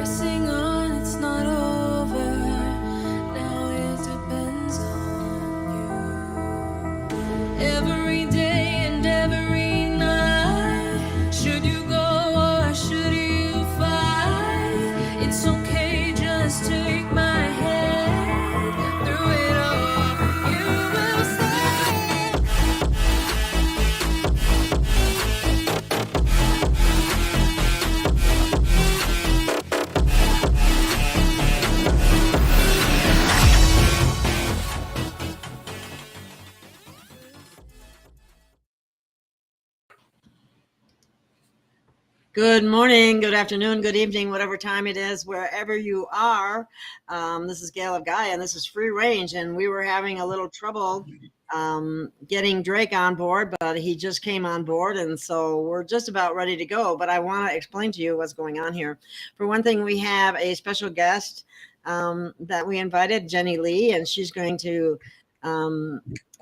pressing on, it's not over. Now it depends on you. Every day and every night, should you go or should you fight? It's okay, just take my hand through it all. You will say. Good morning, good afternoon, good evening, whatever time it is, wherever you are. This is Gail of Gaia, and this is Free Range, and we were having a little trouble getting Drake on board, but he just came on board, and so we're just about ready to go. But I want to explain to you what's going on here. For one thing, we have a special guest that we invited, Jenny Lee, and she's going to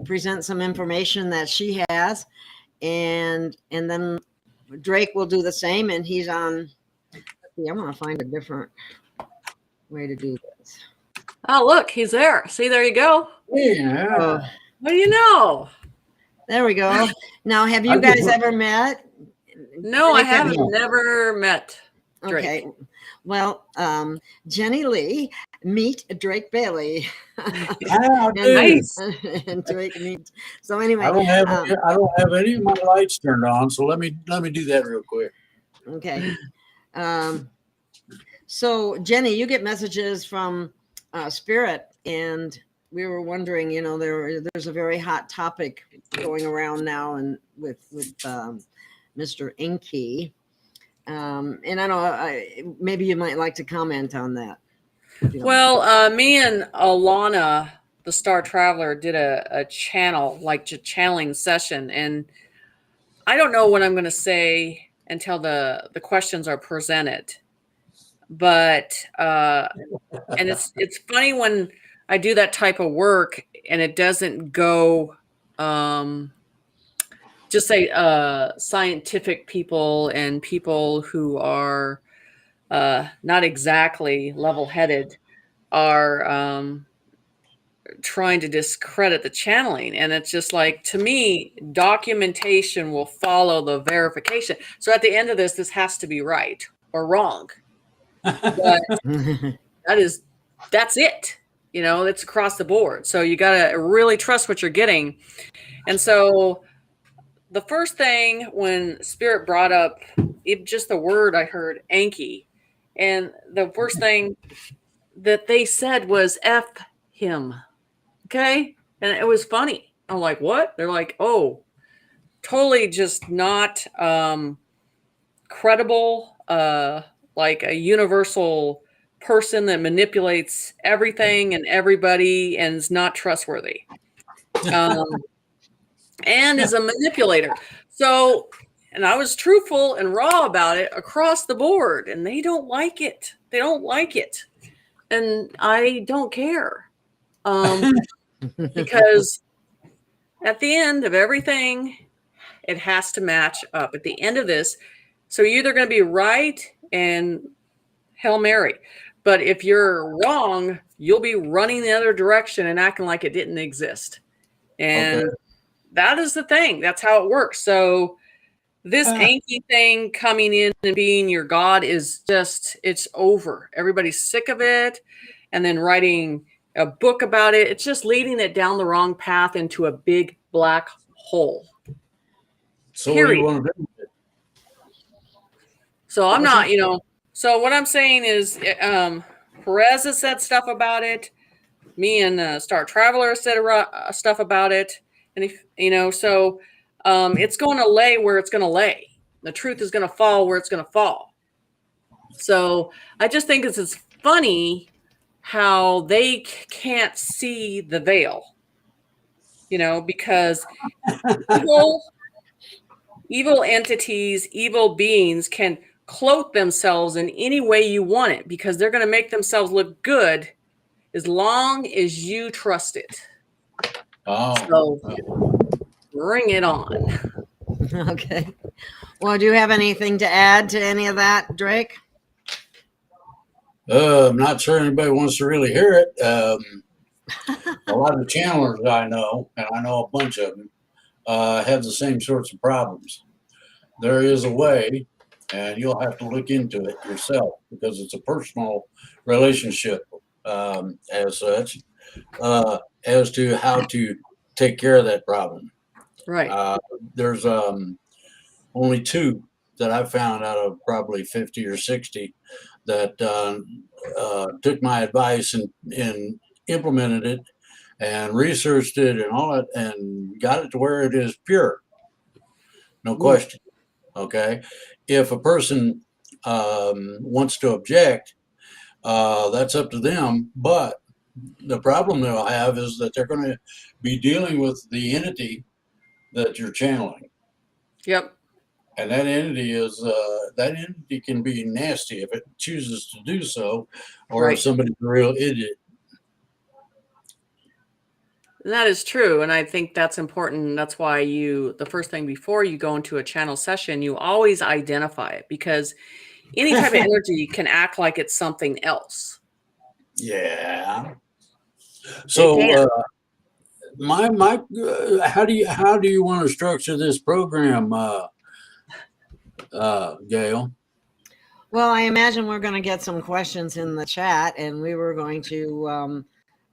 present some information that she has, and then Drake will do the same, and he's on. I want to find a different way to do this. Oh, look, he's there. See, there you go. Yeah. What do you know? There we go. Now, have you guys ever met? No, I haven't. Never met Drake. Okay. Well, Jenny Lee, meet Drake Bailey. Nice. And Drake meet. So anyway, I don't have any of my lights turned on, so let me do that real quick. Okay. So Jenny, you get messages from Spirit, and we were wondering, there's a very hot topic going around now, and with Mr. Inky. And I don't know, maybe you might like to comment on that. Well, me and Alana, the Star Traveler, did a channeling session, and I don't know what I'm going to say until the questions are presented. But and it's funny when I do that type of work and it doesn't go just say scientific people and people who are not exactly level-headed are trying to discredit the channeling. And it's just like, to me, documentation will follow the verification. So at the end of this has to be right or wrong. But that's it. It's across the board. So you got to really trust what you're getting. And so the first thing when Spirit brought up just the word I heard, Anki, and the first thing that they said was F him. Okay. And it was funny. I'm like, what? They're like, oh, totally just not credible, like a universal person that manipulates everything and everybody and is not trustworthy. And is a manipulator. So, and I was truthful and raw about it across the board, and they don't like it. They don't like it. And I don't care. Because at the end of everything, it has to match up. At the end of this, so you're either going to be right and Hail Mary. But if you're wrong, you'll be running the other direction and acting like it didn't exist. And that is the thing. That's how it works. So this Anki thing coming in and being your God is just, it's over. Everybody's sick of it. And then writing a book about it. It's just leading it down the wrong path into a big black hole. So what do you want to do with it? So I'm not, so what I'm saying is Perez has said stuff about it. Me and Star Traveler said stuff about it. And if, so it's going to lay where it's going to lay. The truth is going to fall where it's going to fall. So I just think it's funny how they can't see the veil, because evil entities, evil beings can cloak themselves in any way you want it, because they're going to make themselves look good as long as you trust it. Oh. So bring it on. Okay. Well, do you have anything to add to any of that, Drake? I'm not sure anybody wants to really hear it. A lot of channelers I know, and I know a bunch of them, have the same sorts of problems. There is a way, and you'll have to look into it yourself because it's a personal relationship as such, as to how to take care of that problem. Right. There's only two that I found out of probably 50 or 60 that took my advice and implemented it and researched it and all that and got it to where it is pure. No question. Okay. If a person wants to object, that's up to them. But the problem they'll have is that they're going to be dealing with the entity that you're channeling. Yep. And that entity can be nasty if it chooses to do so, or Right. if somebody's a real idiot. And that is true. And I think that's important. That's why the first thing before you go into a channel session, you always identify it, because any type of energy can act like it's something else. Yeah. So, how do you want to structure this program, Gail? Well, I imagine we're going to get some questions in the chat, and we were going to.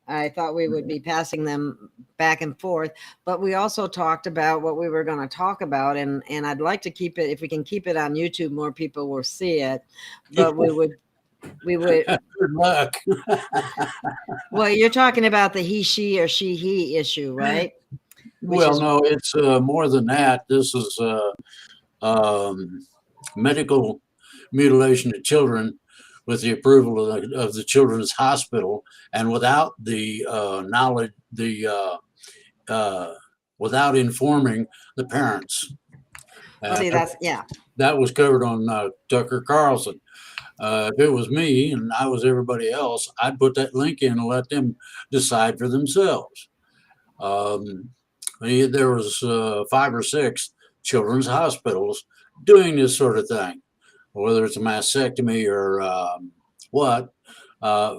I thought we would be passing them back and forth, but we also talked about what we were going to talk about, and I'd like to keep it. If we can keep it on YouTube, more people will see it. But we would. Good luck. Well, you're talking about the he, she, or she, he issue, right? Well, no, it's more than that. This is medical mutilation of children with the approval of the Children's Hospital, and without the knowledge, without informing the parents. See, that was covered on Tucker Carlson. If it was me and I was everybody else, I'd put that link in and let them decide for themselves. There was 5 or 6 children's hospitals doing this sort of thing, whether it's a mastectomy or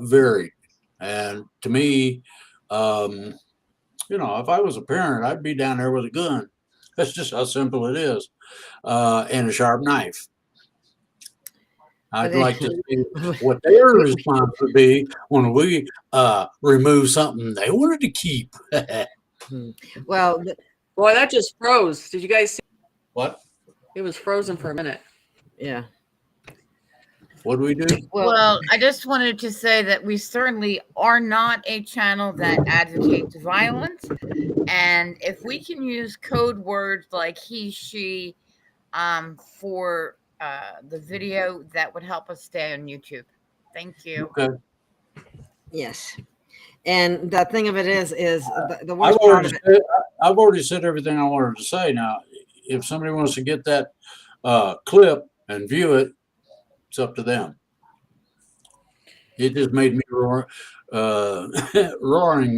varied. And to me, if I was a parent, I'd be down there with a gun. That's just how simple it is, and a sharp knife. I'd like to see what their response would be when we remove something they wanted to keep. Well, boy, that just froze. Did you guys see? What? It was frozen for a minute. Yeah. What do we do? Well, I just wanted to say that we certainly are not a channel that advocates violence. And if we can use code words like he, she for the video, that would help us stay on YouTube. Thank you. Okay. Yes. And the thing of it is the worst part of it. I've already said everything I wanted to say. Now, if somebody wants to get that clip and view it, it's up to them. It just made me roaring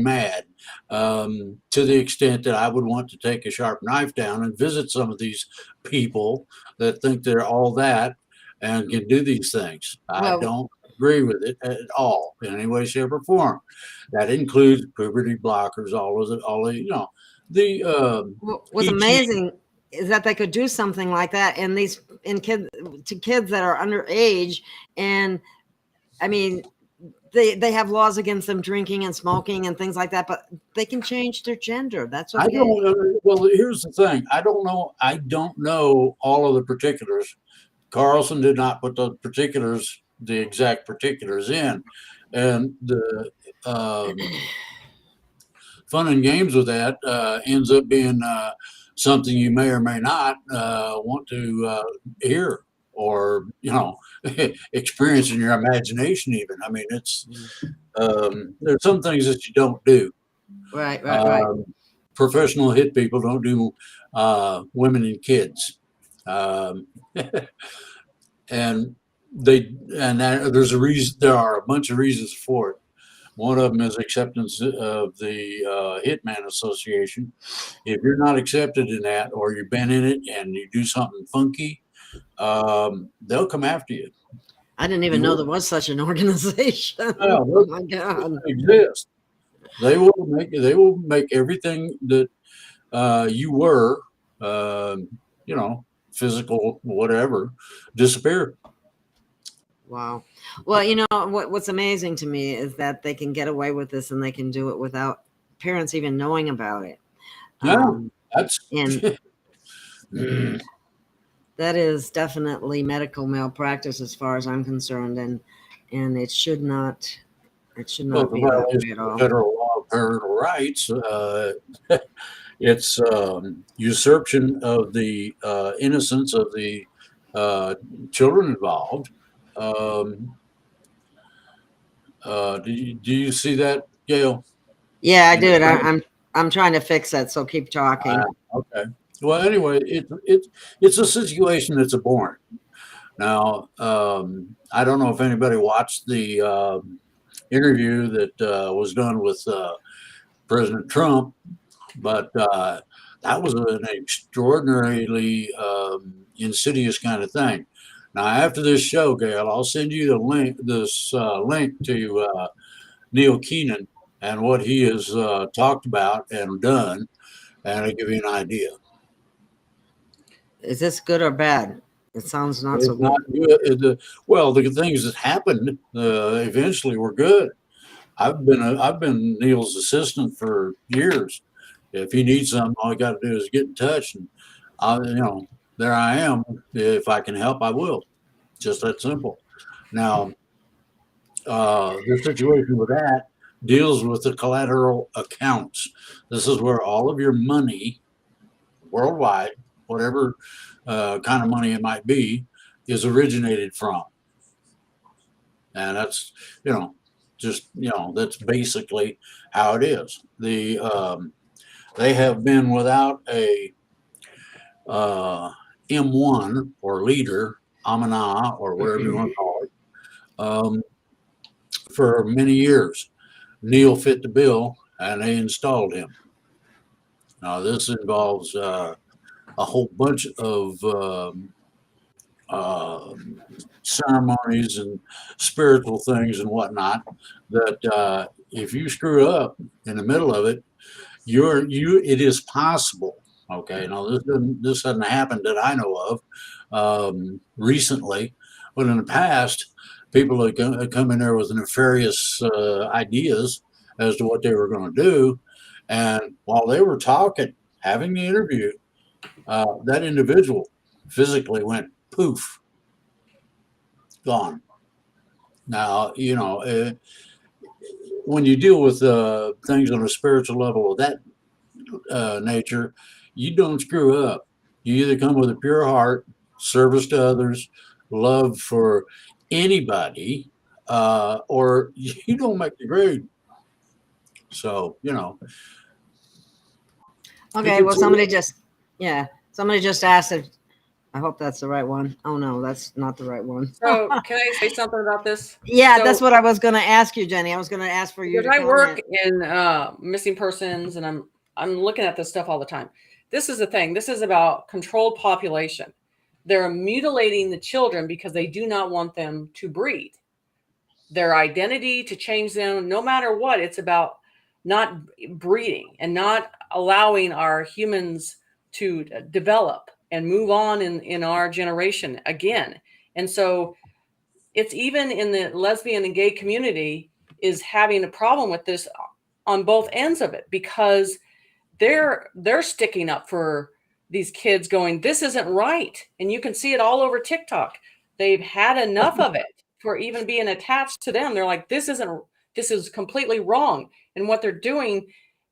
mad, to the extent that I would want to take a sharp knife down and visit some of these people that think they're all that and can do these things. I don't agree with it at all in any way, shape, or form. That includes puberty blockers, What's amazing is that they could do something like that, and kids that are underage, and I mean, they have laws against them drinking and smoking and things like that, but they can change their gender. That's okay. Well, here's the thing. I don't know all of the particulars. Carlson did not put the exact particulars in, and the fun and games with that ends up being something you may or may not want to hear or experience in your imagination. Even, I mean, it's there's some things that you don't do. Right. Professional hit people don't do women and kids, and there's a reason. There are a bunch of reasons for it. One of them is acceptance of the Hitman Association. If you're not accepted in that, or you've been in it and you do something funky, they'll come after you. I didn't even know there was such an organization. Yeah, Oh my God. exist. They will make everything that you were, you know, physical, whatever, disappear. Wow. Well, you know, what's amazing to me is that they can get away with this and they can do it without parents even knowing about it. Yeah, that's And that is definitely medical malpractice as far as I'm concerned, and it should not well, the be that way violation at of all. federal law of parental rights. It's usurpation of the innocence of the children involved. Um, do you see that, Gail? Yeah, I In the did. print? I'm trying to fix it, so keep talking. Okay. Well, anyway, it's a situation that's abhorrent. Now, I don't know if anybody watched the interview that was done with President Trump, but that was an extraordinarily insidious kind of thing. Now, after this show, Gail, I'll send you the link, this link to Neil Keenan and what he has talked about and done, and I'll give you an idea. Is this good or bad? It sounds not so It's not good. good. Well, the things that happened eventually were good. I've been Neil's assistant for years. If he needs something, all you got to do is get in touch, and there I am. If I can help, I will. Just that simple. Now, the situation with that deals with the collateral accounts. This is where all of your money worldwide, whatever kind of money it might be, is originated from. And that's, that's basically how it is. They have been without a M1 or leader, Amana, or whatever you want to call it, for many years. Neil fit the bill, and they installed him. Now, this involves a whole bunch of ceremonies and spiritual things and whatnot that if you screw up in the middle of it, it is possible. Okay, now this hasn't happened that I know of recently, but in the past, people had come in there with nefarious ideas as to what they were going to do, and while they were talking, having the interview, that individual physically went poof, gone. Now, when you deal with things on a spiritual level of that nature, you don't screw up. You either come with a pure heart, service to others, love for anybody, or you don't make the grade. So, Okay, well, somebody just asked if, I hope that's the right one. Oh no, that's not the right one. So can I say something about this? Yeah, So, that's what I was going to ask you, Jenny. I was going to ask for you to because I work comment. in missing persons, and I'm looking at this stuff all the time. This is the thing. This is about controlled population. They're mutilating the children because they do not want them to breed. Their identity, to change them, no matter what, it's about not breeding and not allowing our humans to develop and move on in our generation again. And so it's even in the lesbian and gay community is having a problem with this on both ends of it, because they're sticking up for these kids, going, this isn't right. And you can see it all over TikTok. They've had enough of it for even being attached to them. They're like, this is completely wrong. And what they're doing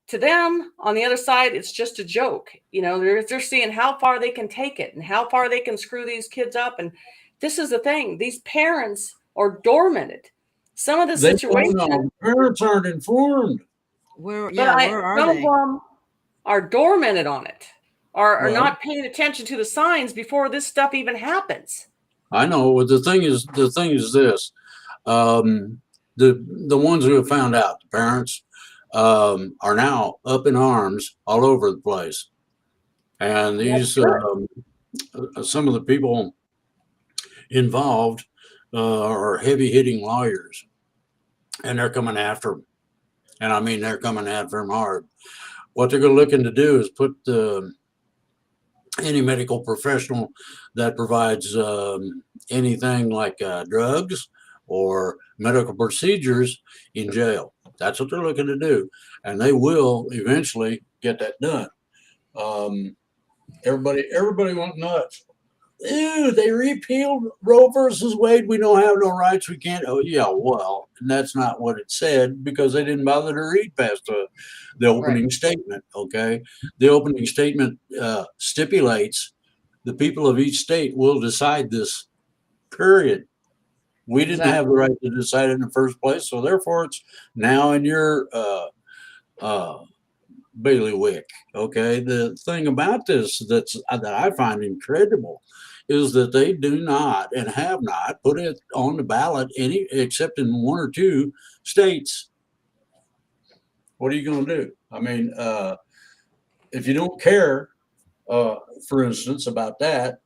to them on the other side, it's just a joke. They're seeing how far they can take it and how far they can screw these kids up. And this is the thing. These parents are dormanted. Some of the situations, parents aren't informed. Where some are of they? them are dormanted on it, are not paying attention to the signs before this stuff even happens. I know. The thing is this: the ones who have found out, the parents, are now up in arms all over the place, and these some of the people involved are heavy hitting lawyers, and they're coming after them. And I mean, they're coming after them hard. What they're looking to do is put any medical professional that provides anything like drugs or medical procedures in jail. That's what they're looking to do, and they will eventually get that done. Everybody went nuts. Ew, they repealed Roe versus Wade. We don't have no rights. We can't. Oh, yeah, well, and that's not what it said because they didn't bother to read past the opening statement. Okay. The opening statement stipulates the people of each state will decide this, period. We didn't have the right to decide it in the first place. So therefore, it's now in your bailiwick. Okay. The thing about this that I find incredible is that they do not and have not put it on the ballot any except in one or two states. What are you going to do? I mean, if you don't care, for instance, about that,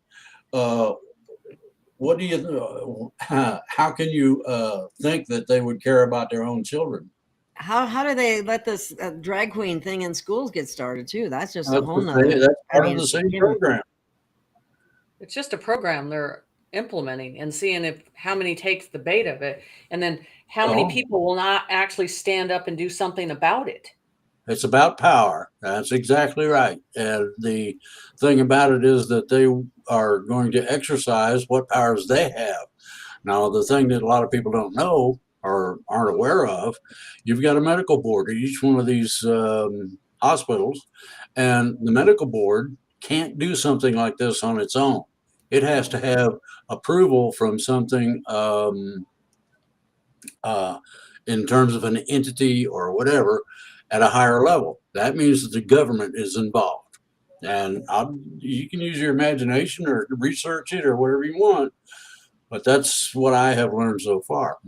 what do you? How can you think that they would care about their own children? How do they let this drag queen thing in schools get started too? That's just a That's whole the nother. same- that's part of the same program. It's just a program they're implementing and seeing if how many takes the bait of it, and then how many people will not actually stand up and do something about it. It's about power. That's exactly right. And the thing about it is that they are going to exercise what powers they have. Now, the thing that a lot of people don't know or aren't aware of, you've got a medical board at each one of these hospitals, and the medical board can't do something like this on its own. It has to have approval from something in terms of an entity or whatever at a higher level. That means that the government is involved. And you can use your imagination or research it or whatever you want, but that's what I have learned so far.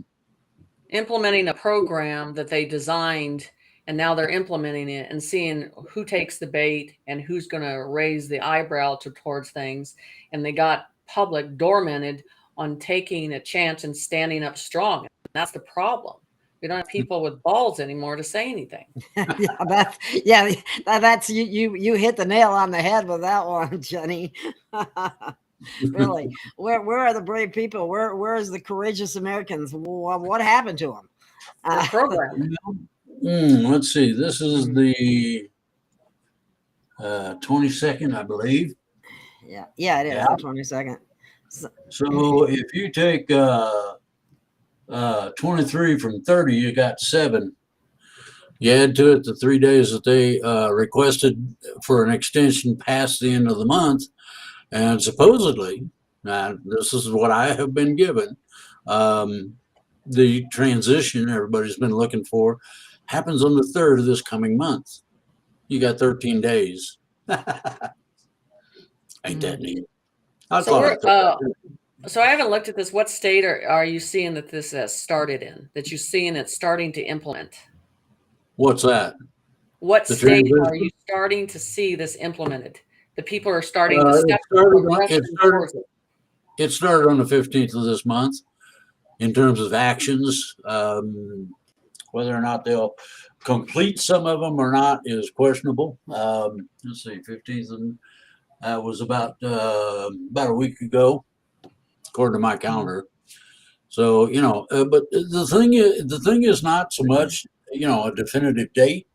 Implementing a program that they designed, and now they're implementing it and seeing who takes the bait and who's going to raise the eyebrow towards things. And they got public dormanted on taking a chance and standing up strong. And that's the problem. We don't have people with balls anymore to say anything. That's you hit the nail on the head with that one, Jenny. Really, where are the brave people? Where is the courageous Americans? What happened to them? Program. Let's see. This is the 22nd, I believe. Yeah, it is the 22nd. So if you take 23 from 30, you got 7. You add to it the 3 days that they requested for an extension past the end of the month, and supposedly, this is what I have been given, the transition everybody's been looking for happens on the 3rd of this coming month. You got 13 days. Ain't that neat? So I haven't looked at this. What state are you seeing that this has started in, that you're seeing it starting to implement? What's that? What state are you starting to see this implemented? The people are starting to step it started on the 15th of this month in terms of actions. Whether or not they'll complete some of them or not is questionable. Let's see, 15th, and that was about a week ago, according to my calendar. So, but the thing is not so much, a definitive date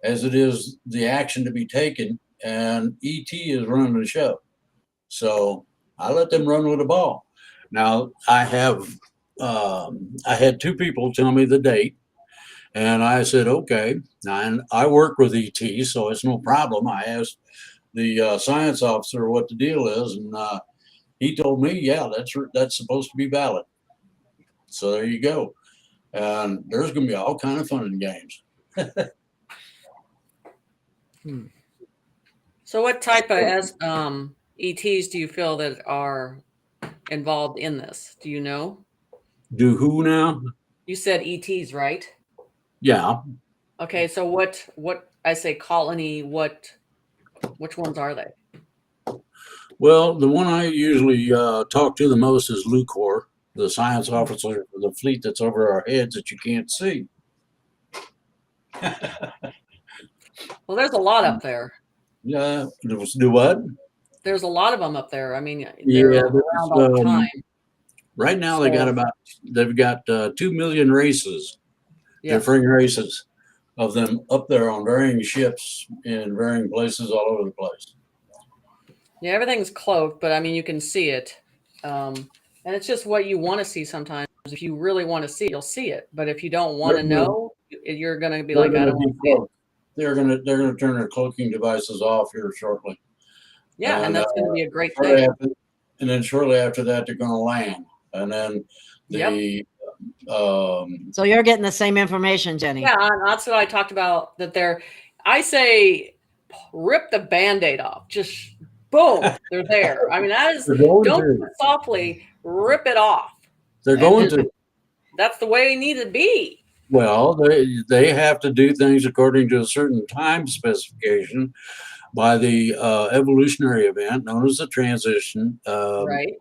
as it is the action to be taken, and ET is running the show. So I let them run with the ball. Now I had 2 people tell me the date, and I said, okay. And I work with ET, so it's no problem. I asked the science officer what the deal is, and he told me, yeah, that's supposed to be valid. So there you go. And there's going to be all kind of fun and games. So what type of ETs do you feel that are involved in this? Do you know? Do who now? You said ETs, right? Yeah. Okay, so what I say colony, which ones are they? Well, the one I usually talk to the most is Lucor, the science officer for the fleet that's over our heads that you can't see. Well, there's a lot up there. Yeah, do what? There's a lot of them up there. I mean, they're Yeah, around all the time. right now So, they've got 2 million races, yeah. differing races of them up there on varying ships in varying places all over the place. Yeah, everything's cloaked, but I mean, you can see it. And it's just what you want to see sometimes. If you really want to see it, you'll see it. But if you don't want to know, you're going to be like, I don't want to see it. They're gonna turn their cloaking devices off here shortly. Yeah, and that's going to be a great shortly thing. and then shortly after that, they're going to land. And then the So you're getting the same information, Jenny. Yeah, that's what I talked about. I say, rip the Band-Aid off. Just boom, they're there. I mean, don't softly rip it off. They're going to. That's the way they need to be. Well, they have to do things according to a certain time specification by the evolutionary event known as the transition. Right.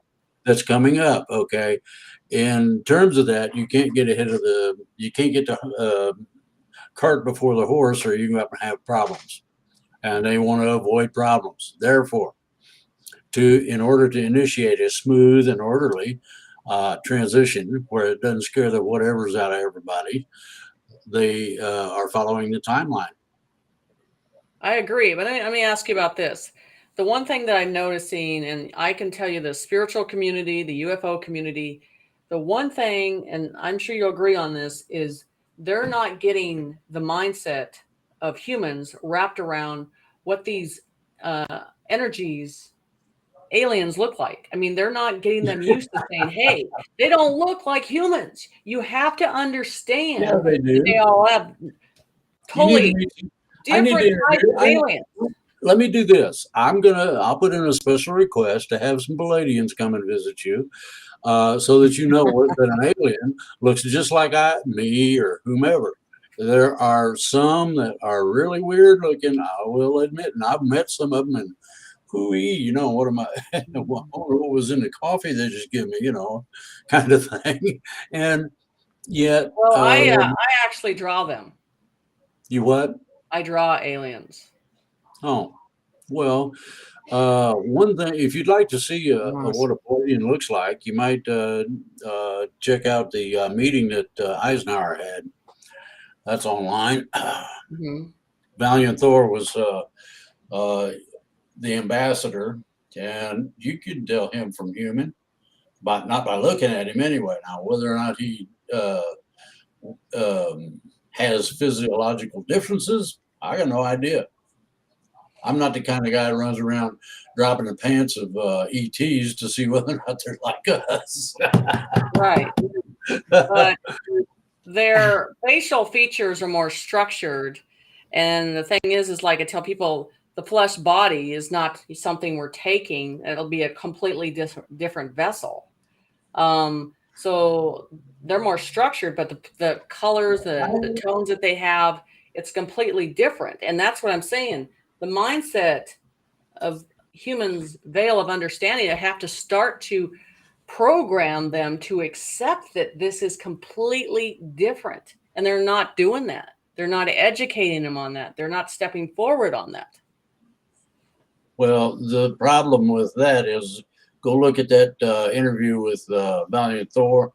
That's coming up. Okay. In terms of that, you can't get the cart before the horse, or you're going to have problems. And they want to avoid problems. Therefore, in order to initiate a smooth and orderly transition where it doesn't scare the whatever's out of everybody, they are following the timeline. I agree, but let me ask you about this. The one thing that I'm noticing, and I can tell you the spiritual community, the UFO community, the one thing, and I'm sure you'll agree on this, is they're not getting the mindset of humans wrapped around what these energies, aliens look like. I mean, they're not getting them used to saying, hey, they don't look like humans. You have to understand. Yeah, they do. They all have totally different types of aliens. Let me do this. I'll put in a special request to have some Palladians come and visit you, so that you know that an alien looks just like me or whomever. There are some that are really weird looking, I will admit, and I've met some of them, and hooey, what am I? What was in the coffee they just give me, kind of thing. And yet, well, I actually draw them. You what? I draw aliens. Oh, well, one thing, if you'd like to see what a Palladian looks like, you might check out the meeting that Eisenhower had. That's online. Mm-hmm. Valiant Thor was the ambassador, and you could tell him from human, but not by looking at him anyway. Now, whether or not he has physiological differences, I got no idea. I'm not the kind of guy who runs around dropping the pants of ETs to see whether or not they're like us. Right. But their facial features are more structured. And the thing is like I tell people, the flesh body is not something we're taking. It'll be a completely different vessel. So they're more structured, but the colors, the tones that they have, it's completely different. And that's what I'm saying. The mindset of humans' veil of understanding, I have to start to program them to accept that this is completely different. And they're not doing that. They're not educating them on that. They're not stepping forward on that. Well, the problem with that is go look at that interview with Valiant Thor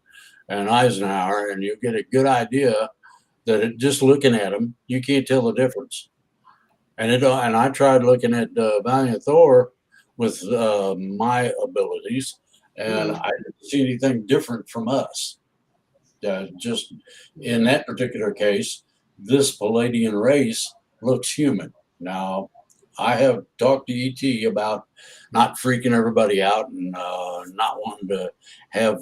and Eisenhower, and you get a good idea that just looking at them, you can't tell the difference. And I tried looking at Valiant Thor with my abilities, and I didn't see anything different from us. Just in that particular case, this Palladian race looks human. Now, I have talked to ET about not freaking everybody out and not wanting to have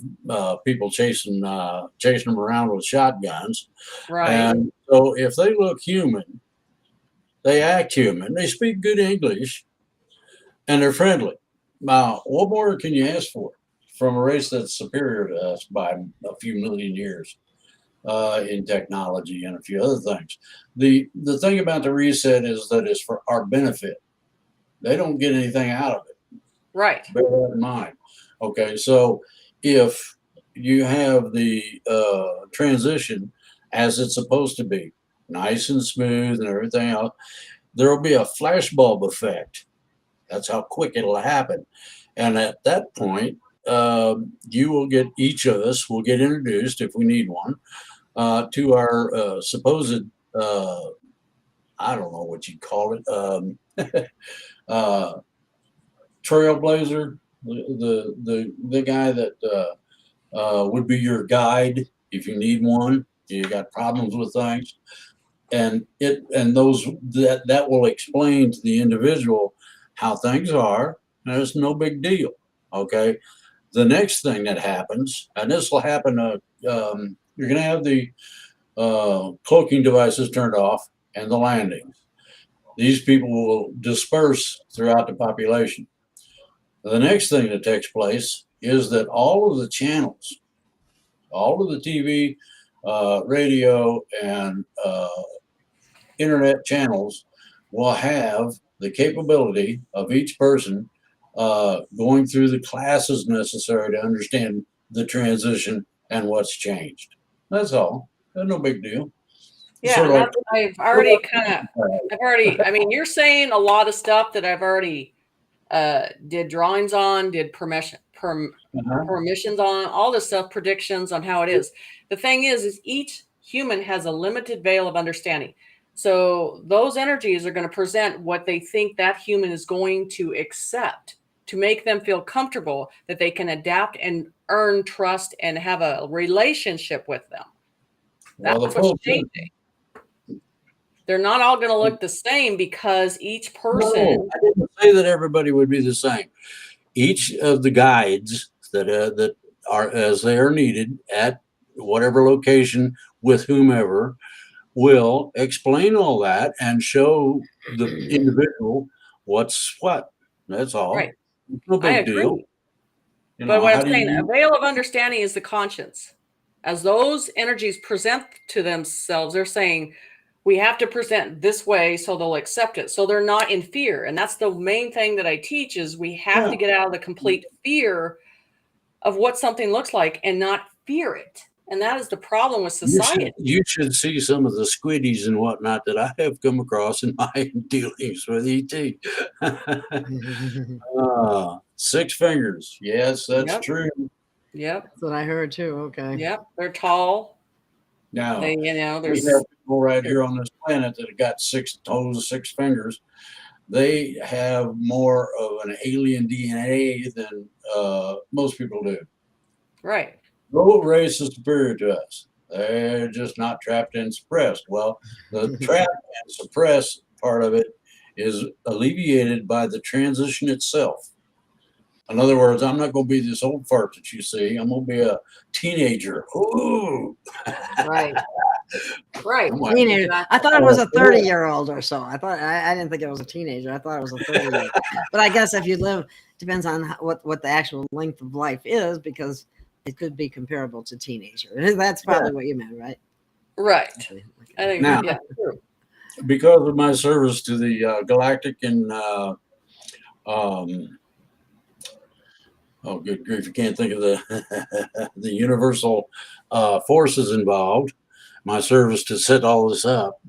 people chasing them around with shotguns. Right. And so if they look human, they act human, they speak good English, and they're friendly. Now, what more can you ask for from a race that's superior to us by a few million years in technology and a few other things? The thing about the reset is that it's for our benefit. They don't get anything out of it. Right. Bear that in mind. Okay, so if you have the transition as it's supposed to be, nice and smooth and everything else, there will be a flashbulb effect. That's how quick it'll happen. And at that point, you will get, each of us will get introduced, if we need one, to our supposed, I don't know what you'd call it, trailblazer, the guy that would be your guide if you need one, you got problems with things. And that will explain to the individual how things are, and it's no big deal. Okay. The next thing that happens, and this will happen, you're going to have the cloaking devices turned off and the landings. These people will disperse throughout the population. The next thing that takes place is that all of the channels, all of the TV, radio, and internet channels will have the capability of each person going through the classes necessary to understand the transition and what's changed. That's all. That's no big deal. Yeah, Sort of and like- I mean, you're saying a lot of stuff that I've already did drawings on, did permissions on, all this stuff, predictions on how it is. The thing is each human has a limited veil of understanding. So those energies are going to present what they think that human is going to accept to make them feel comfortable that they can adapt and earn trust and have a relationship with them. Well, That's what's changing. They're not all going to look the same because each person. No, I didn't say that everybody would be the same. Each of the guides that are, as they are needed at whatever location with whomever, will explain all that and show the individual what's what. That's all. Right. No big I agree. deal. You But know, what how I'm do saying, you- a veil of understanding is the conscience. As those energies present to themselves, they're saying, we have to present this way so they'll accept it. So they're not in fear. And that's the main thing that I teach is we have to get out of the complete fear of what something looks like and not fear it. And that is the problem with society. You should see some of the squiddies and whatnot that I have come across in my dealings with ET. 6 fingers. Yes, that's Yep. true. Yep. That's what I heard too. Okay. Yep. They're tall. Now, They, we there's have people right here on this planet that have got 6 toes, 6 fingers. They have more of an alien DNA than most people do. right. No race is superior to us. They're just not trapped and suppressed. Well, the trap and suppress part of it is alleviated by the transition itself. In other words, I'm not going to be this old fart that you see. I'm going to be a teenager. Ooh. Right. Right. I'm like, Teenager. I thought it was a 30-year-old or so. I didn't think it was a teenager. I thought it was a 30-year-old. But I guess if you live, depends on what the actual length of life is, because it could be comparable to teenager. That's probably what you meant, right? Right. I think, Now- yeah, true. because of my service to the galactic and oh, good grief, I can't think of the the universal forces involved. My service to set all this up.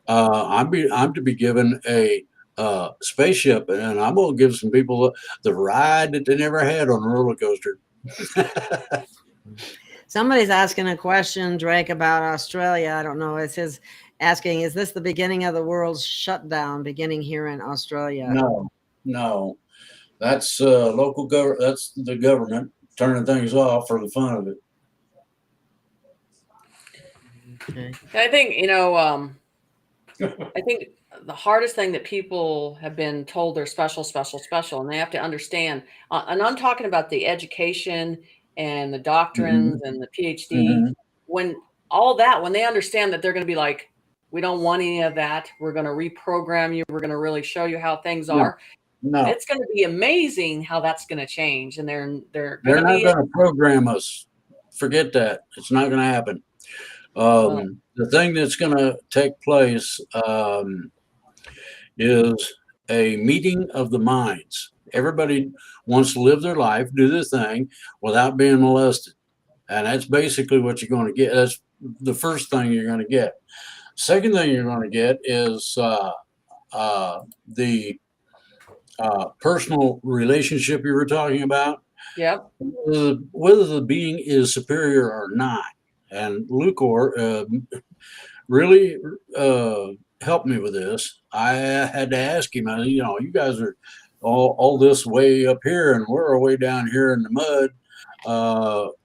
I'm to be given a spaceship, and I'm going to give some people the ride that they never had on a roller coaster. Somebody's asking a question, Drake, about Australia. I don't know. It's his asking, is this the beginning of the world's shutdown beginning here in Australia? No, that's local government. That's the government turning things off for the fun of it. Okay. I think, I think the hardest thing that people have been told they're special, and they have to understand, and I'm talking about the education and the doctrines and the PhD, when they understand that they're going to be like, we don't want any of that. We're going to reprogram you. We're going to really show you how things are. No, It's going to be amazing how that's going to change. And they're they're going not to be, going to program us. Forget that. It's not going to happen. The thing that's going to take place is a meeting of the minds. Everybody wants to live their life, do their thing without being molested. And that's basically what you're going to get. That's the first thing you're going to get. Second thing you're going to get is the personal relationship you were talking about, Yep. whether the being is superior or not. And Lucor really helped me with this. I had to ask him, you guys are all this way up here and we're way down here in the mud.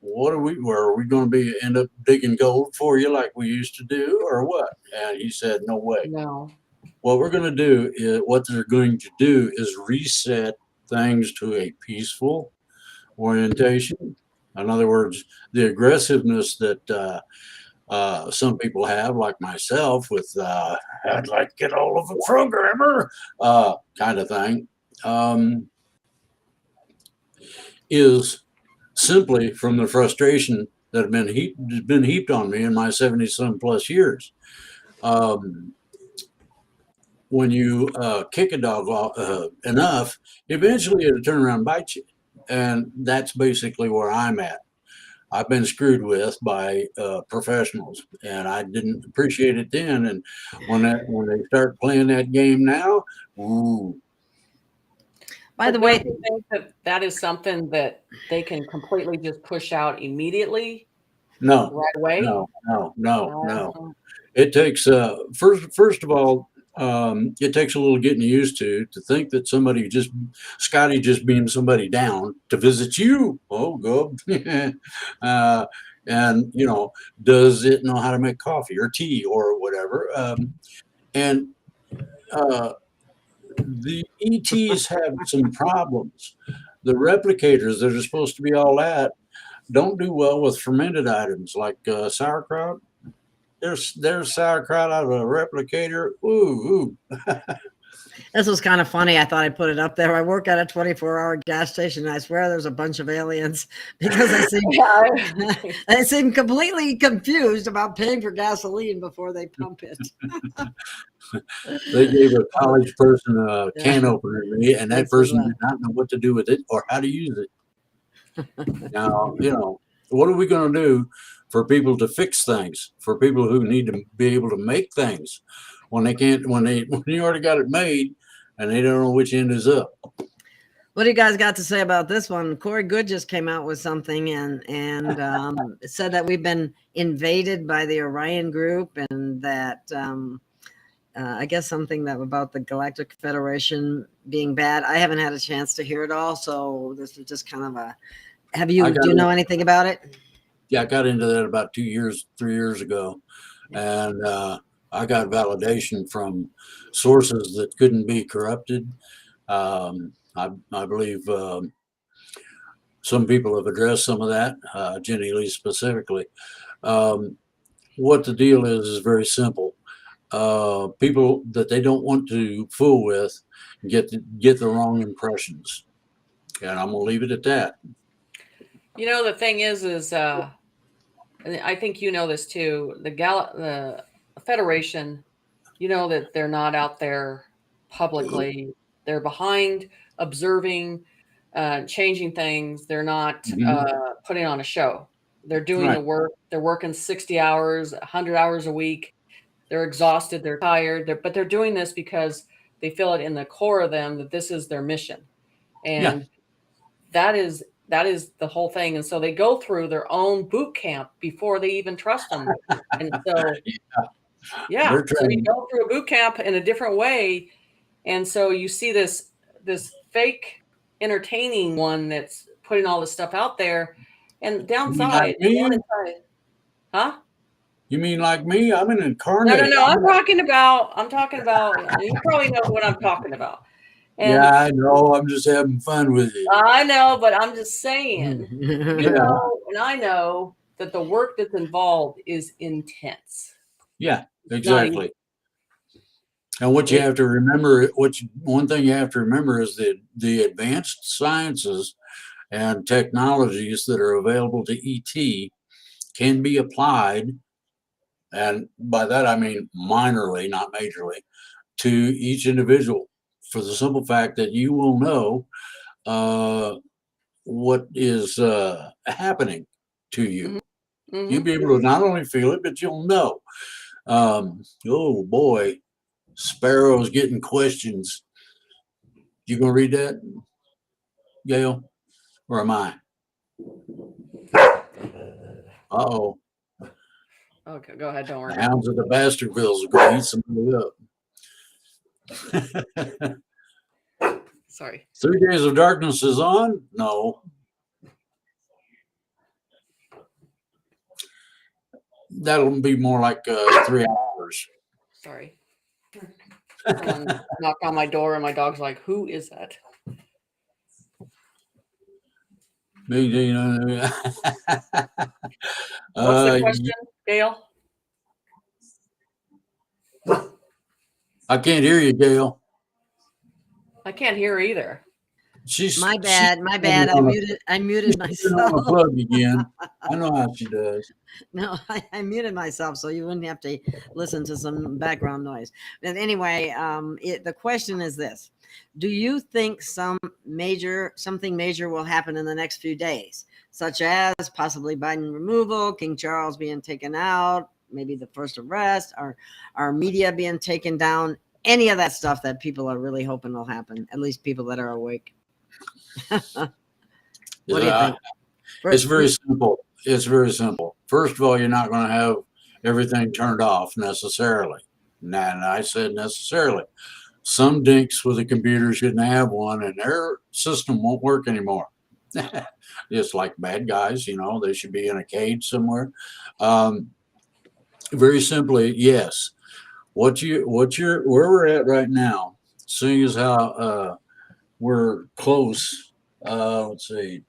Where are we going to end up digging gold for you like we used to do or what? And he said, no way. No. What they're going to do is reset things to a peaceful orientation. In other words, the aggressiveness that some people have, like myself, with I'd like to get all of a programmer kind of thing, is simply from the frustration that have been heaped on me in my 70-some plus years. When you kick a dog off, enough, eventually it'll turn around and bite you. And that's basically where I'm at. I've been screwed with by professionals, and I didn't appreciate it then. And when they start playing that game now, ooh. By the But way, don't you think that is something that they can completely just push out immediately, No, right away? no. It takes first of all, it takes a little getting used to think that Scotty just beamed somebody down to visit you. Oh, good. And does it know how to make coffee or tea or whatever? And the ETs have some problems. The replicators that are supposed to be all that don't do well with fermented items like sauerkraut. There's sauerkraut out of a replicator. Ooh. this was kind of funny. I thought I'd put it up there. I work at a 24-hour gas station, and I swear there's a bunch of aliens because they seem completely confused about paying for gasoline before they pump it. They gave a college person a can opener to me, and that person did not know what to do with it or how to use it. Now, what are we going to do for people to fix things, for people who need to be able to make things when they can't, when you already got it made and they don't know which end is up? What do you guys got to say about this one? Corey Good just came out with something and said that we've been invaded by the Orion group, and that I guess something that about the Galactic Federation being bad. I haven't had a chance to hear it all, so this is just kind of a. Do you know anything about it? Yeah, I got into that about 3 years ago, and I got validation from sources that couldn't be corrupted. I believe some people have addressed some of that, Jenny Lee specifically. What the deal is very simple. People that they don't want to fool with get the wrong impressions, and I'm gonna leave it at that. The thing is and I think you know this too. The Federation, that they're not out there publicly. They're behind, observing, changing things. They're not putting on a show. They're doing the work. They're working 60 hours, 100 hours a week. They're exhausted. They're tired. But they're doing this because they feel it in the core of them that this is their mission, and that is the whole thing. And so they go through their own boot camp before they even trust them. And so, so you go through a boot camp in a different way. And so you see this fake entertaining one that's putting all this stuff out there, and downside, huh? You mean like me? I'm an incarnate. No. I'm talking about, you probably know what I'm talking about. And yeah, I know. I'm just having fun with you. I know, but I'm just saying, and I know that the work that's involved is intense. Yeah, exactly. And what you have to remember, one thing you have to remember is that the advanced sciences and technologies that are available to ET can be applied, and by that I mean minorly, not majorly, to each individual, for the simple fact that you will know what is happening to you. Mm-hmm. You'll be able to not only feel it, but you'll know. Oh boy, Sparrow's getting questions. You gonna read that, Gail, or am I? Uh-oh. Okay, go ahead. Don't worry. The hounds of the Baskervilles are going to eat somebody up. Sorry. 3 Days of Darkness is on? No. That'll be more like 3 hours. Sorry. Someone knocked on my door and my dog's like, who is that? What's the question, Gail? I can't hear you, Gail. I can't hear either. My bad. I muted She's on myself. a plug again. I know how she does. No, I muted myself so you wouldn't have to listen to some background noise. But anyway, the question is this: do you think something major will happen in the next few days, such as possibly Biden removal, King Charles being taken out, maybe the first arrest, or our media being taken down? Any of that stuff that people are really hoping will happen, at least people that are awake. What do you think? It's very simple. It's very simple. First of all, you're not going to have everything turned off necessarily. And I said necessarily. Some dinks with a computer shouldn't have one, and their system won't work anymore. Just like bad guys, they should be in a cage somewhere. Very simply, yes. Where we're at right now, seeing as how we're close. Let's see.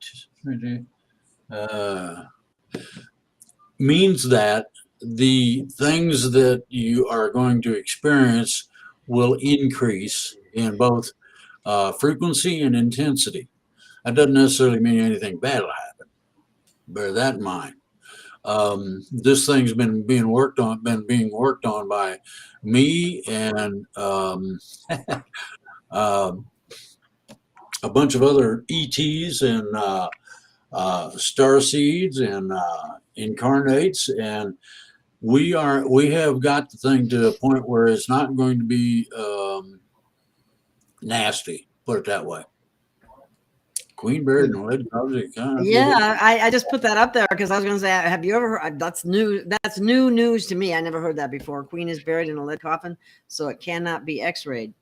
Means that the things that you are going to experience will increase in both frequency and intensity. That doesn't necessarily mean anything bad will happen. Bear that in mind. This thing's been being worked on by me and a bunch of other ETs and star seeds and incarnates, and we have got the thing to a point where it's not going to be nasty, put it that way. Queen buried in a lead closet. Yeah, I just put that up there because I was going to say, have you ever heard? That's new news to me. I never heard that before. Queen is buried in a lead coffin, so it cannot be X-rayed.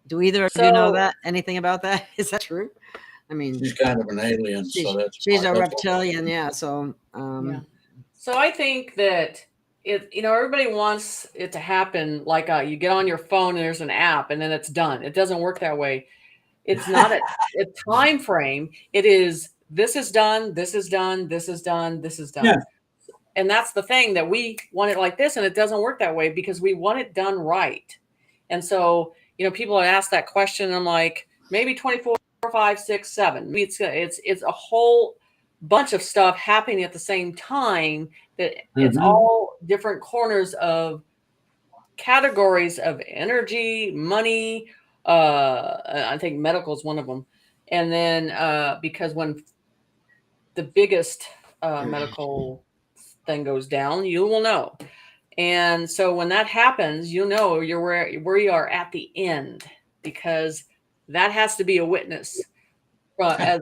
Do either of you know that? Anything about that? Is that true? I mean, she's kind of an alien. She's a reptilian, yeah. So, yeah. So I think that everybody wants it to happen like you get on your phone and there's an app and then it's done. It doesn't work that way. It's not a time frame. It is, this is done, this is done, this is done, this is done. Yeah. And that's the thing, that we want it like this, and it doesn't work that way because we want it done right. And so, people have asked that question, and I'm like, maybe 24, 5, 6, 7. Maybe it's a whole bunch of stuff happening at the same time that it's all different corners of categories of energy, money. I think medical is one of them. And then because when the biggest medical thing goes down, you will know. And so when that happens, you're where you are at the end, because that has to be a witness. As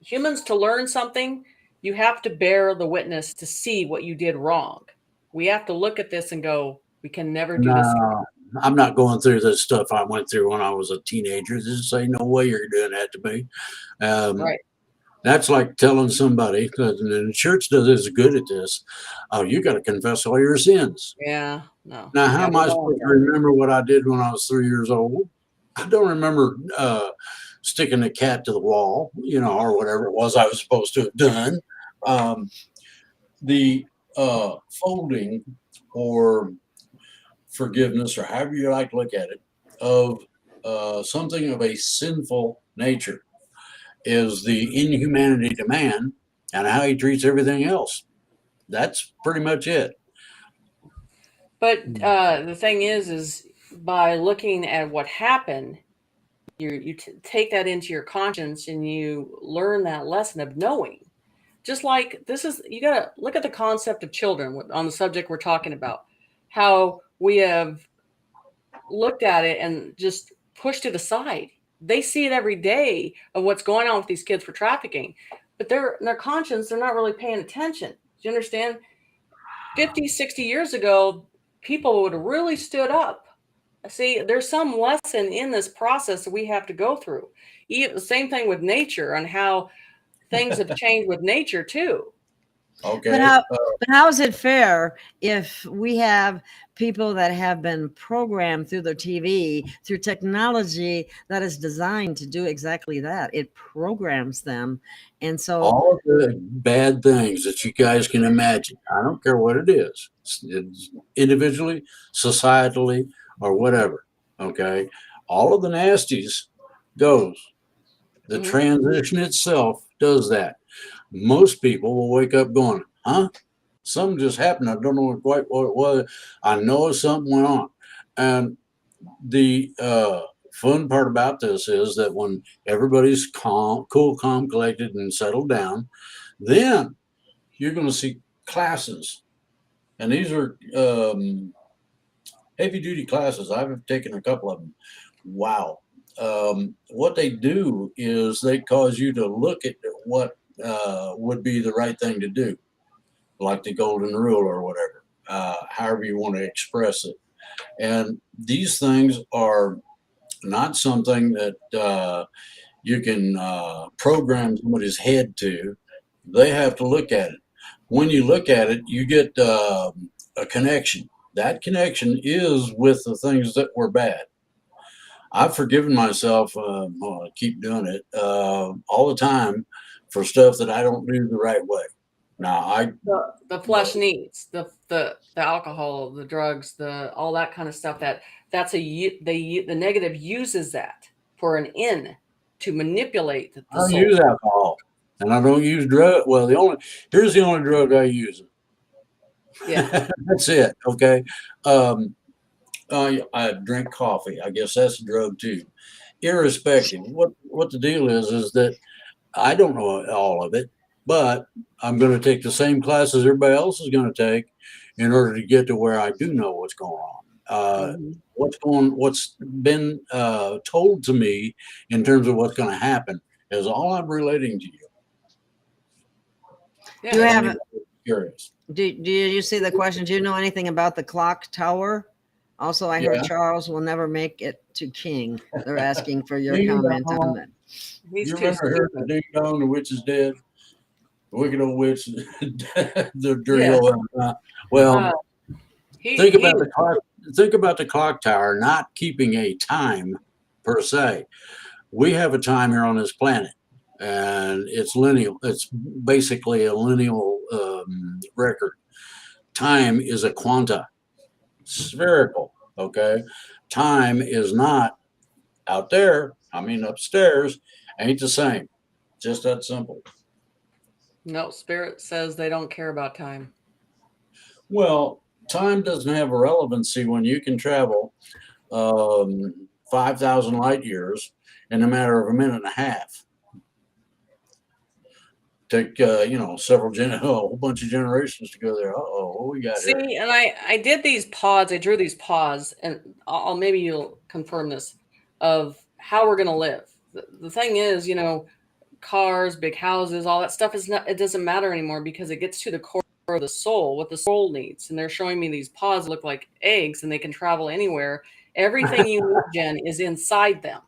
humans, to learn something, you have to bear the witness to see what you did wrong. We have to look at this and go, we can never do this again. I'm not going through this stuff I went through when I was a teenager. Just say, no way you're doing that to me. Right. That's like telling somebody, and the church is good at this. Oh, you got to confess all your sins. Yeah. No. Now, how am I supposed to remember what I did when I was 3 years old? I don't remember sticking a cat to the wall, or whatever it was I was supposed to have done. The folding or forgiveness, or however you like to look at it, of something of a sinful nature is the inhumanity to man and how he treats everything else. That's pretty much it. But the thing is by looking at what happened, you take that into your conscience and you learn that lesson of knowing. just like this is, you got to look at the concept of children on the subject we're talking about, how we have looked at it and just pushed it aside. They see it every day of what's going on with these kids for trafficking, but in their conscience, they're not really paying attention. Do you understand? 50, 60 years ago, people would have really stood up. See, there's some lesson in this process that we have to go through. The same thing with nature and how things have changed with nature too. Okay. But how is it fair if we have people that have been programmed through their TV, through technology that is designed to do exactly that? It programs them. And so all of the bad things that you guys can imagine, I don't care what it is, it's individually, societally, or whatever. Okay. All of the nasties goes. The transition itself does that. Most people will wake up going, huh? Something just happened. I don't know quite what it was. I know something went on. And the fun part about this is that when everybody's calm, cool, calm, collected, and settled down, then you're going to see classes. And these are heavy duty classes. I've taken a couple of them. Wow. What they do is they cause you to look at what would be the right thing to do, like the golden rule or whatever, however you want to express it. And these things are not something that you can program somebody's head to. They have to look at it. When you look at it, you get a connection. That connection is with the things that were bad. I've forgiven myself, I keep doing it all the time for stuff that I don't do the right way. Now, the flesh needs the alcohol, the drugs, all that kind of stuff. The negative uses that for an end to manipulate the I don't soul. use alcohol, and I don't use drug. Well, here's the only drug I use. Yeah, That's it. Okay. I drink coffee. I guess that's a drug too. Irrespective, what the deal is that I don't know all of it, but I'm going to take the same classes everybody else is going to take in order to get to where I do know what's going on. What's been told to me in terms of what's going to happen is all I'm relating to you. yeah. do you have Curious. do you see the question? Do you know anything about the clock tower? Also, I heard Charles will never make it to King. They're asking for your comment on that. He's You too remember hearing the stupid. ding dong, the witch is dead? The wicked old witch, the Yes. well, think about He- the clock. Think about the clock tower not keeping a time per se. We have a time here on this planet, and it's lineal. It's basically a lineal record. Time is a quanta, spherical. Okay, time is not out there. I mean, upstairs ain't the same. Just that simple. No, Spirit says they don't care about time. Well, time doesn't have a relevancy when you can travel 5,000 light years in a matter of a minute and a half. Take a whole bunch of generations to go there. What we got See, here? and I did these pods. I drew these pods, and maybe you'll confirm this of how we're going to live. The thing is, cars, big houses, all that stuff it doesn't matter anymore because it gets to the core of the soul, what the soul needs. And they're showing me these pods look like eggs and they can travel anywhere. Everything you need, Jen, is inside them.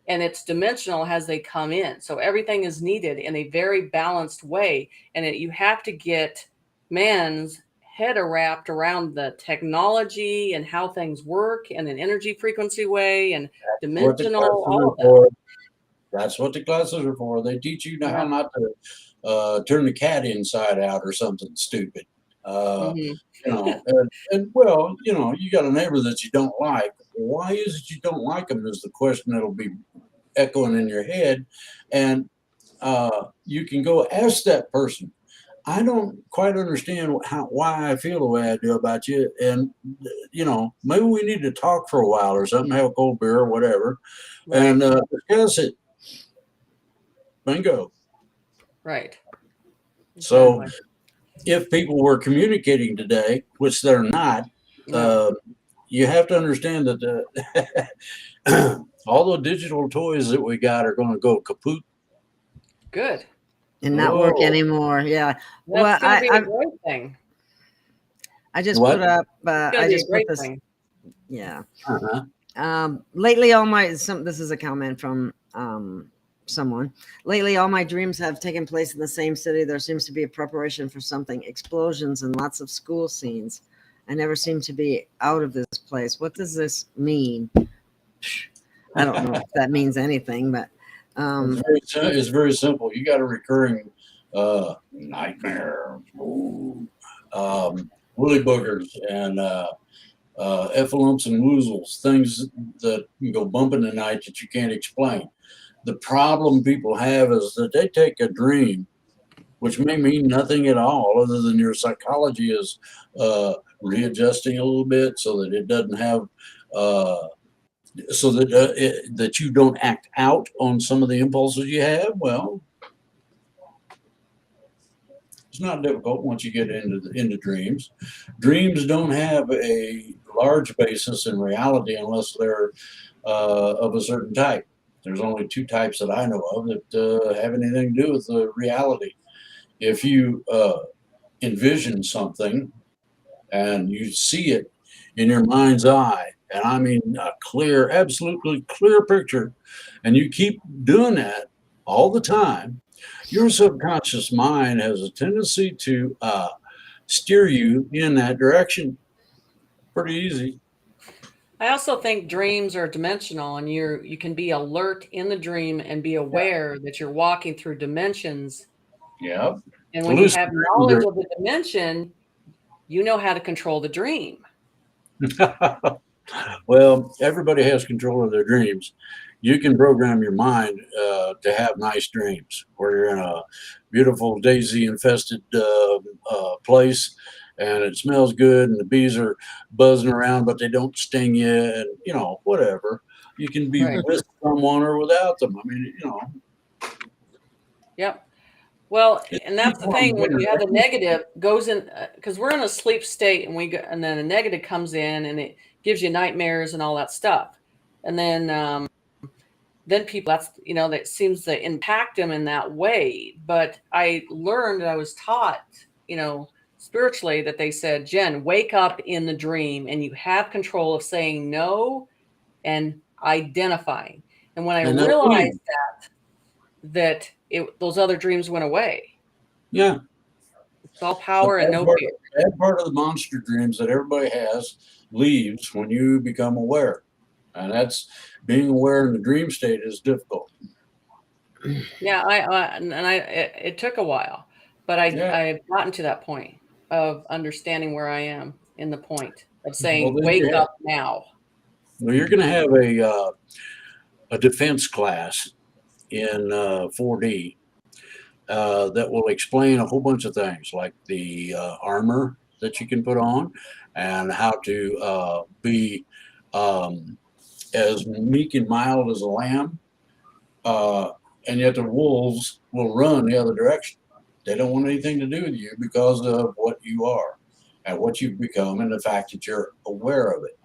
And it's dimensional as they come in. So everything is needed in a very balanced way. And you have to get man's head wrapped around the technology and how things work in an energy frequency way and dimensional, all of that. That's what the classes are for. They teach you how not to turn the cat inside out or something stupid. You got a neighbor that you don't like. Why is it you don't like them is the question that'll be echoing in your head. And you can go ask that person. I don't quite understand why I feel the way I do about you. And, maybe we need to talk for a while or something, have a cold beer or whatever, and discuss it. Bingo. Right. So Exactly. if people were communicating today, which they're not, No. you have to understand that all the digital toys that we got are going to go kaput. Good. And not work Oh, anymore. Yeah. That's Well, going to be a great thing. I just what? put up. It's going I to be a just put great this. thing. Yeah. Uh-huh. Lately, this is a comment from someone. Lately, all my dreams have taken place in the same city. There seems to be a preparation for something, explosions and lots of school scenes. I never seem to be out of this place. What does this mean? I don't know if that means anything, but It's very simple. You got a recurring nightmare, ooh, woolly boogers, and effluents and woozles, things that can go bump in the night that you can't explain. The problem people have is that they take a dream, which may mean nothing at all, other than your psychology is readjusting a little bit so that it doesn't have. So that that you don't act out on some of the impulses you have. Well, it's not difficult once you get into dreams. Dreams don't have a large basis in reality unless they're of a certain type. There's only two types that I know of that have anything to do with the reality. If you envision something and you see it in your mind's eye, and I mean a clear, absolutely clear picture, and you keep doing that all the time, your subconscious mind has a tendency to steer you in that direction. Pretty easy. I also think dreams are dimensional, and you can be alert in the dream and be Yeah. aware that you're walking through dimensions. Yeah. And when you Lucid have dreams knowledge of the dimension, you know how to control the dream. are well, everybody has control of their dreams. You can program your mind to have nice dreams where you're in a beautiful daisy infested place and it smells good and the bees are buzzing around, but they don't sting you and, whatever. You can be Right. with someone or without them. I mean, Yep. Well, it's and that's the thing when you have the negative goes in because we're in a sleep state and and then a negative comes in and it gives you nightmares and all that stuff. And then people that seems to impact them in that way. But I learned, I was taught, spiritually that they said, Jen, wake up in the dream and you have control of saying no and identifying. And when I and that's realized that those other dreams went away, yeah. it's all The power and no fear. bad part of the monster dreams that everybody has leaves when you become aware. And that's being aware in the dream state is difficult. Yeah, it took a while, but Yeah. I've gotten to that point of understanding where I am in the point of Well, saying, then wake up now. you're going to have a defense class in 4D that will explain a whole bunch of things like the armor that you can put on and how to be as meek and mild as a lamb. And yet the wolves will run the other direction. They don't want anything to do with you because of what you are and what you've become and the fact that you're aware of it.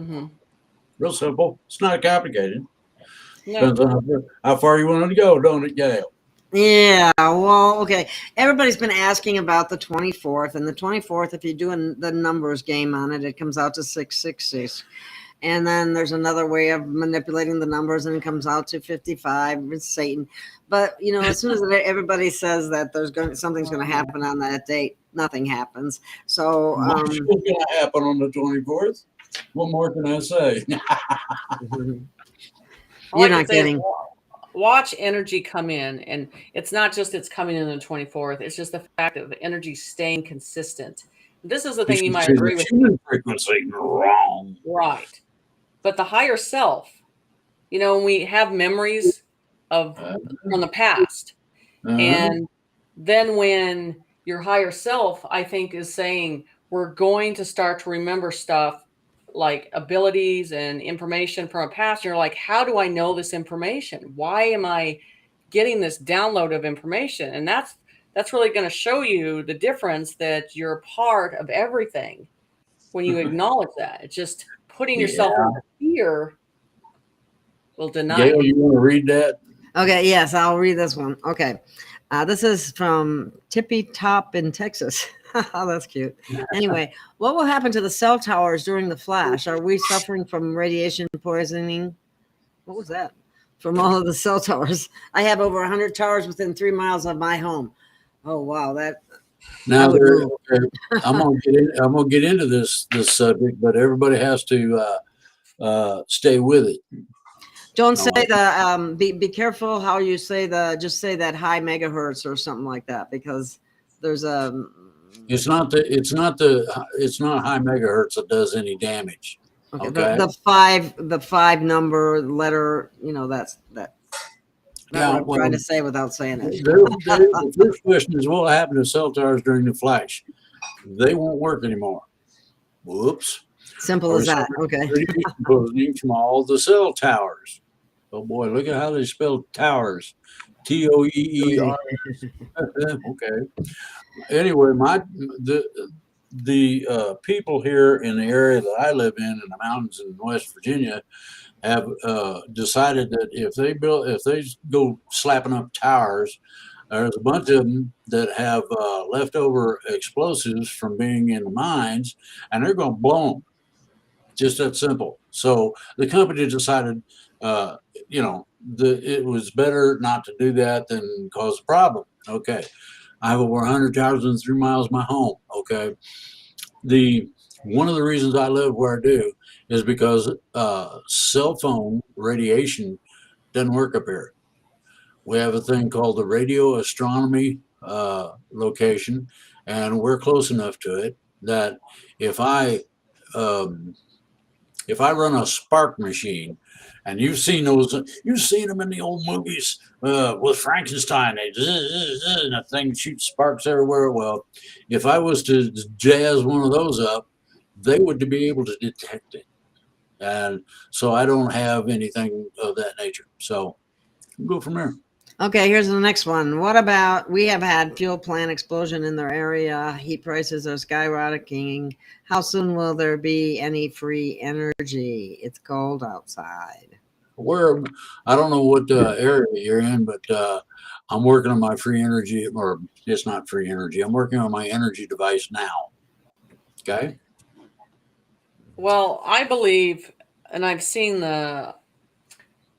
Hmm. Real simple. It's not complicated. No, Depends on how far you want to go, don't it, Gail? yeah. Well, okay. Everybody's been asking about the 24th, and the 24th, if you're doing the numbers game on it, it comes out to 666. And then there's another way of manipulating the numbers, and it comes out to 55. It's Satan. But as soon as everybody says that something's going to happen on that date, nothing happens. So What's going to happen on the 24th? What more can I say? all I you're can not say is kidding. watch energy come in, and it's not just it's coming in on the 24th. It's just the fact that the energy's staying consistent. This is the You thing you should might say agree the with, human frequency wrong. right? But the higher self, when we have memories of from the past, and then when your higher self, I think, is saying we're going to start to remember stuff like abilities and information from a past, and you're like, how do I know this information? Why am I getting this download of information? And that's that's really going to show you the difference that you're a part of everything when you acknowledge that. It's just putting yourself Yeah. into fear will deny. Gail, you want to read that? Okay, yes, I'll read this one. Okay. This is from Tippy Top in Texas. Oh, that's cute. Anyway, what will happen to the cell towers during the flash? Are we suffering from radiation poisoning? What was that? From all of the cell towers. I have over 100 towers within 3 miles of my home. Oh, wow. That Now, would move. I'm gonna get into this subject, but everybody has to stay with it. Don't say No, the be careful how you say just say that high megahertz or something like that, because there's a it's not high megahertz that does any damage. okay, Okay. the five number letter, that's that Yeah, what I'm well, trying to say without saying it. the first question is, what will happen to cell towers during the flash? They won't work anymore. Whoops. Simple Are we as that. suffering Okay. radiation poisoning from all the cell towers? Oh boy, look at how they spell towers. TOEER. Okay. Anyway, the people here in the area that I live in the mountains in West Virginia, have decided that if they go slapping up towers, there's a bunch of them that have leftover explosives from being in the mines, and they're going to blow them. Just that simple. So the company decided, it was better not to do that than cause a problem. Okay. I have over 100 towers within 3 miles of my home. Okay. One of the reasons I live where I do is because cell phone radiation doesn't work up here. We have a thing called the radio astronomy location, and we're close enough to it that if I run a spark machine, and you've seen them in the old movies with Frankenstein, and the thing shoots sparks everywhere. Well, if I was to jazz one of those up, they would be able to detect it. And so I don't have anything of that nature. So we'll go from there. Okay, here's the next one. What about, we have had fuel plant explosion in their area. Heat prices are skyrocketing. How soon will there be any free energy? It's cold outside. I don't know what area you're in, but I'm working on my free energy, or it's not free energy. I'm working on my energy device now. Okay. Well, I believe, and I've seen the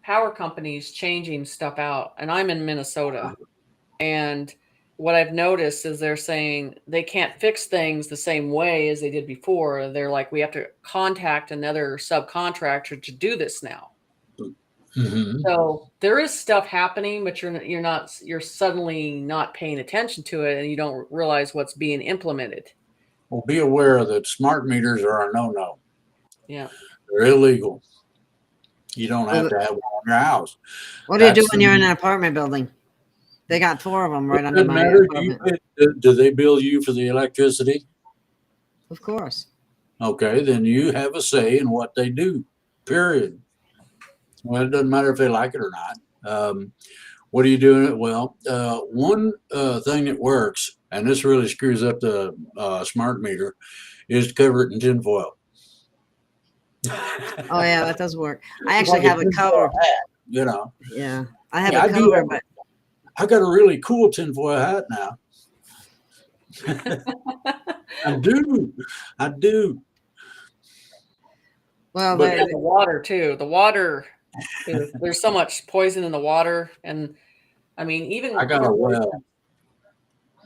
power companies changing stuff out, and I'm in Minnesota. And what I've noticed is they're saying they can't fix things the same way as they did before. They're like, we have to contact another subcontractor to do this now. Mm-hmm. So there is stuff happening, but you're suddenly not paying attention to it, and you don't realize what's being implemented. Well, be aware that smart meters are a no-no. Yeah. They're illegal. You don't have to have one in your house. What do you do when you're in an apartment building? They got 4 of them right under my apartment. Do they bill you for the electricity? Of course. Okay, then you have a say in what they do, period. Well, it doesn't matter if they like it or not. What are you doing? Well, one thing that works, and this really screws up the smart meter, is to cover it in tinfoil. Oh yeah, that does work. I actually have a cover. Hat, Yeah, I have a cover, but I got a really cool tinfoil hat now. I do. well, But the water too. The water, there's so much poison in the water, and I mean, even I got a well.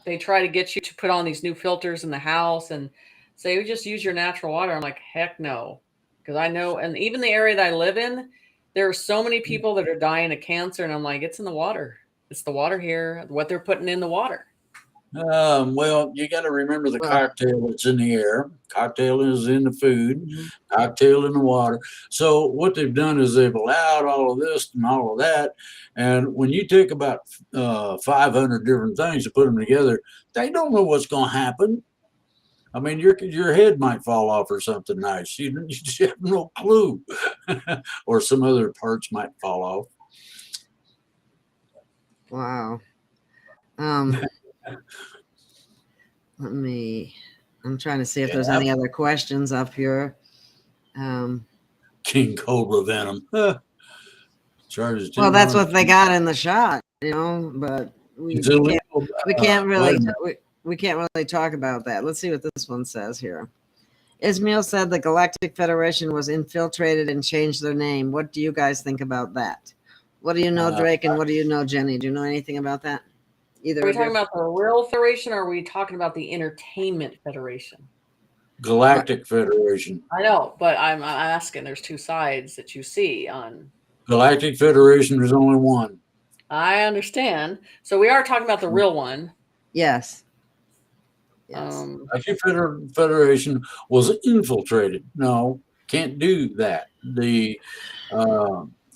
They try to get you to put on these new filters in the house and say, "We just use your natural water." I'm like, heck no, because I know, and even the area that I live in, there are so many people that are dying of cancer, and I'm like, it's in the water. It's the water here. What they're putting in the water. Well, you got to remember the cocktail that's in the air. Cocktail is in the food. Cocktail in the water. So what they've done is they've allowed all of this and all of that. And when you take about 500 different things to put them together, they don't know what's going to happen. I mean, your head might fall off or something nice. You just have no clue. Or some other parts might fall off. wow. I'm trying to see if there's any other questions up here. King Cobra venom. Charges. Well, that's what they got in the shot, but It's illegal. we can't really we can't really talk about that. Let's see what this one says here. Ismail said the Galactic Federation was infiltrated and changed their name. What do you guys think about that? What do you know, Drake, and what do you know, Jenny? Do you know anything about that? Either Are we talking about the real Federation, or are we talking about the Entertainment Federation? Galactic Federation. I know, but I'm asking. There's two sides that you see on Galactic Federation. There's only one. I understand. So we are talking about the real one. Yes. Galactic Federation was infiltrated. No, can't do that. The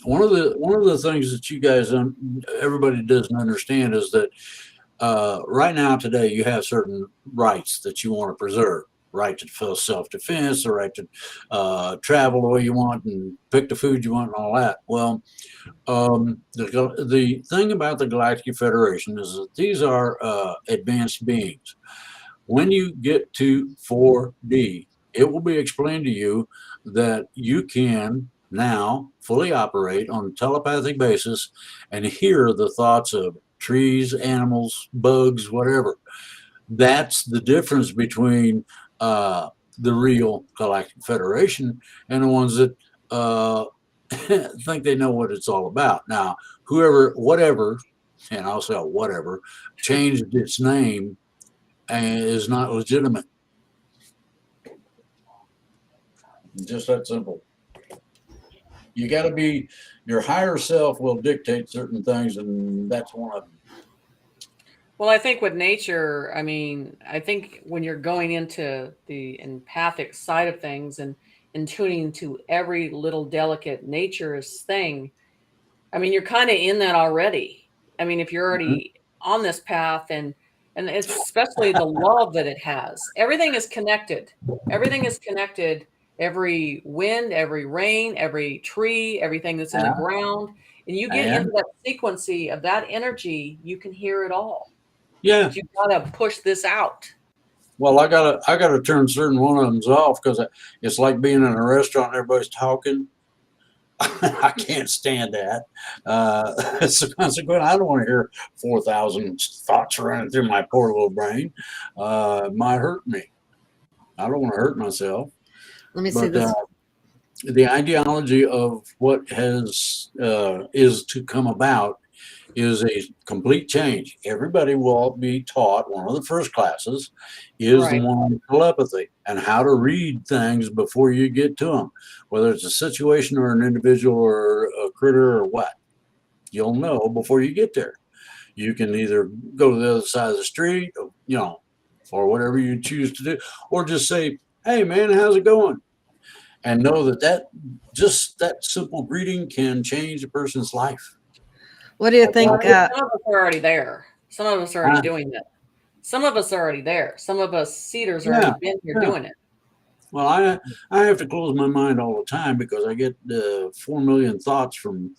one of the things that you guys everybody doesn't understand is that right now today you have certain rights that you want to preserve. Right to self-defense, the right to travel the way you want and pick the food you want and all that. Well, the thing about the Galactic Federation is that these are advanced beings. When you get to 4D, it will be explained to you that you can now fully operate on a telepathic basis and hear the thoughts of trees, animals, bugs, whatever. That's the difference between the real Galactic Federation and the ones that think they know what it's all about. Now, whatever, and I'll say whatever, changed its name and is not legitimate. Just that simple. You got to be, your higher self will dictate certain things, and that's one of them. Well, I think with nature, I think when you're going into the empathic side of things and tuning to every little delicate nature's thing, you're kind of in that already. If you're already on this path and it's especially the love that it has, everything is connected. Everything is connected. Every wind, every rain, every tree, everything that's in the ground. And you get into that sequency of that energy, you can hear it all. Yeah, but you gotta push this out. Well, I gotta turn certain one of them off because it's like being in a restaurant and everybody's talking. I can't stand that. So consequently, I don't want to hear 4,000 thoughts running through my poor little brain. It might hurt me. I don't want to hurt myself. Let me see this. The ideology of what is to come about is a complete change. Everybody will be taught, one of the first classes is the one on telepathy and how to read things before you get to them, whether it's a situation or an individual or a critter or what. You'll know before you get there. You can either go to the other side of the street, or whatever you choose to do, or just say, "Hey man, how's it going?" And know that just that simple greeting can change a person's life. What do you think? Some of us are already there. Some of us are already doing that. Some of us are already there. Some of us cedars are already been here doing it. Well, I have to close my mind all the time because I get 4 million thoughts from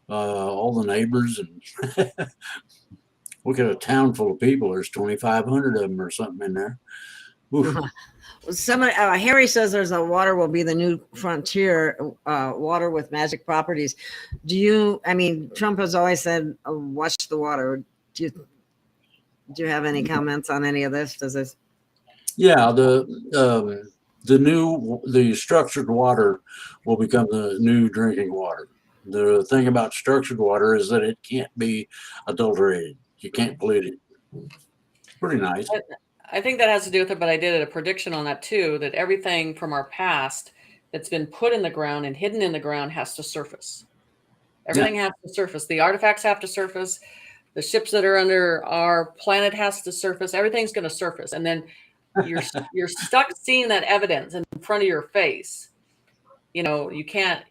all the neighbors, and look at a town full of people. There's 2,500 of them or something in there. Harry says there's a water will be the new frontier, water with magic properties. Trump has always said, watch the water. Do you have any comments on any of this? Does this? Yeah, the structured water will become the new drinking water. The thing about structured water is that it can't be adulterated. You can't pollute it. It's pretty nice. I think that has to do with it, but I did a prediction on that too, that everything from our past that's been put in the ground and hidden in the ground has to surface. Everything has to surface. The artifacts have to surface. The ships that are under our planet has to surface. Everything's going to surface. And then you're stuck seeing that evidence in front of your face. You can't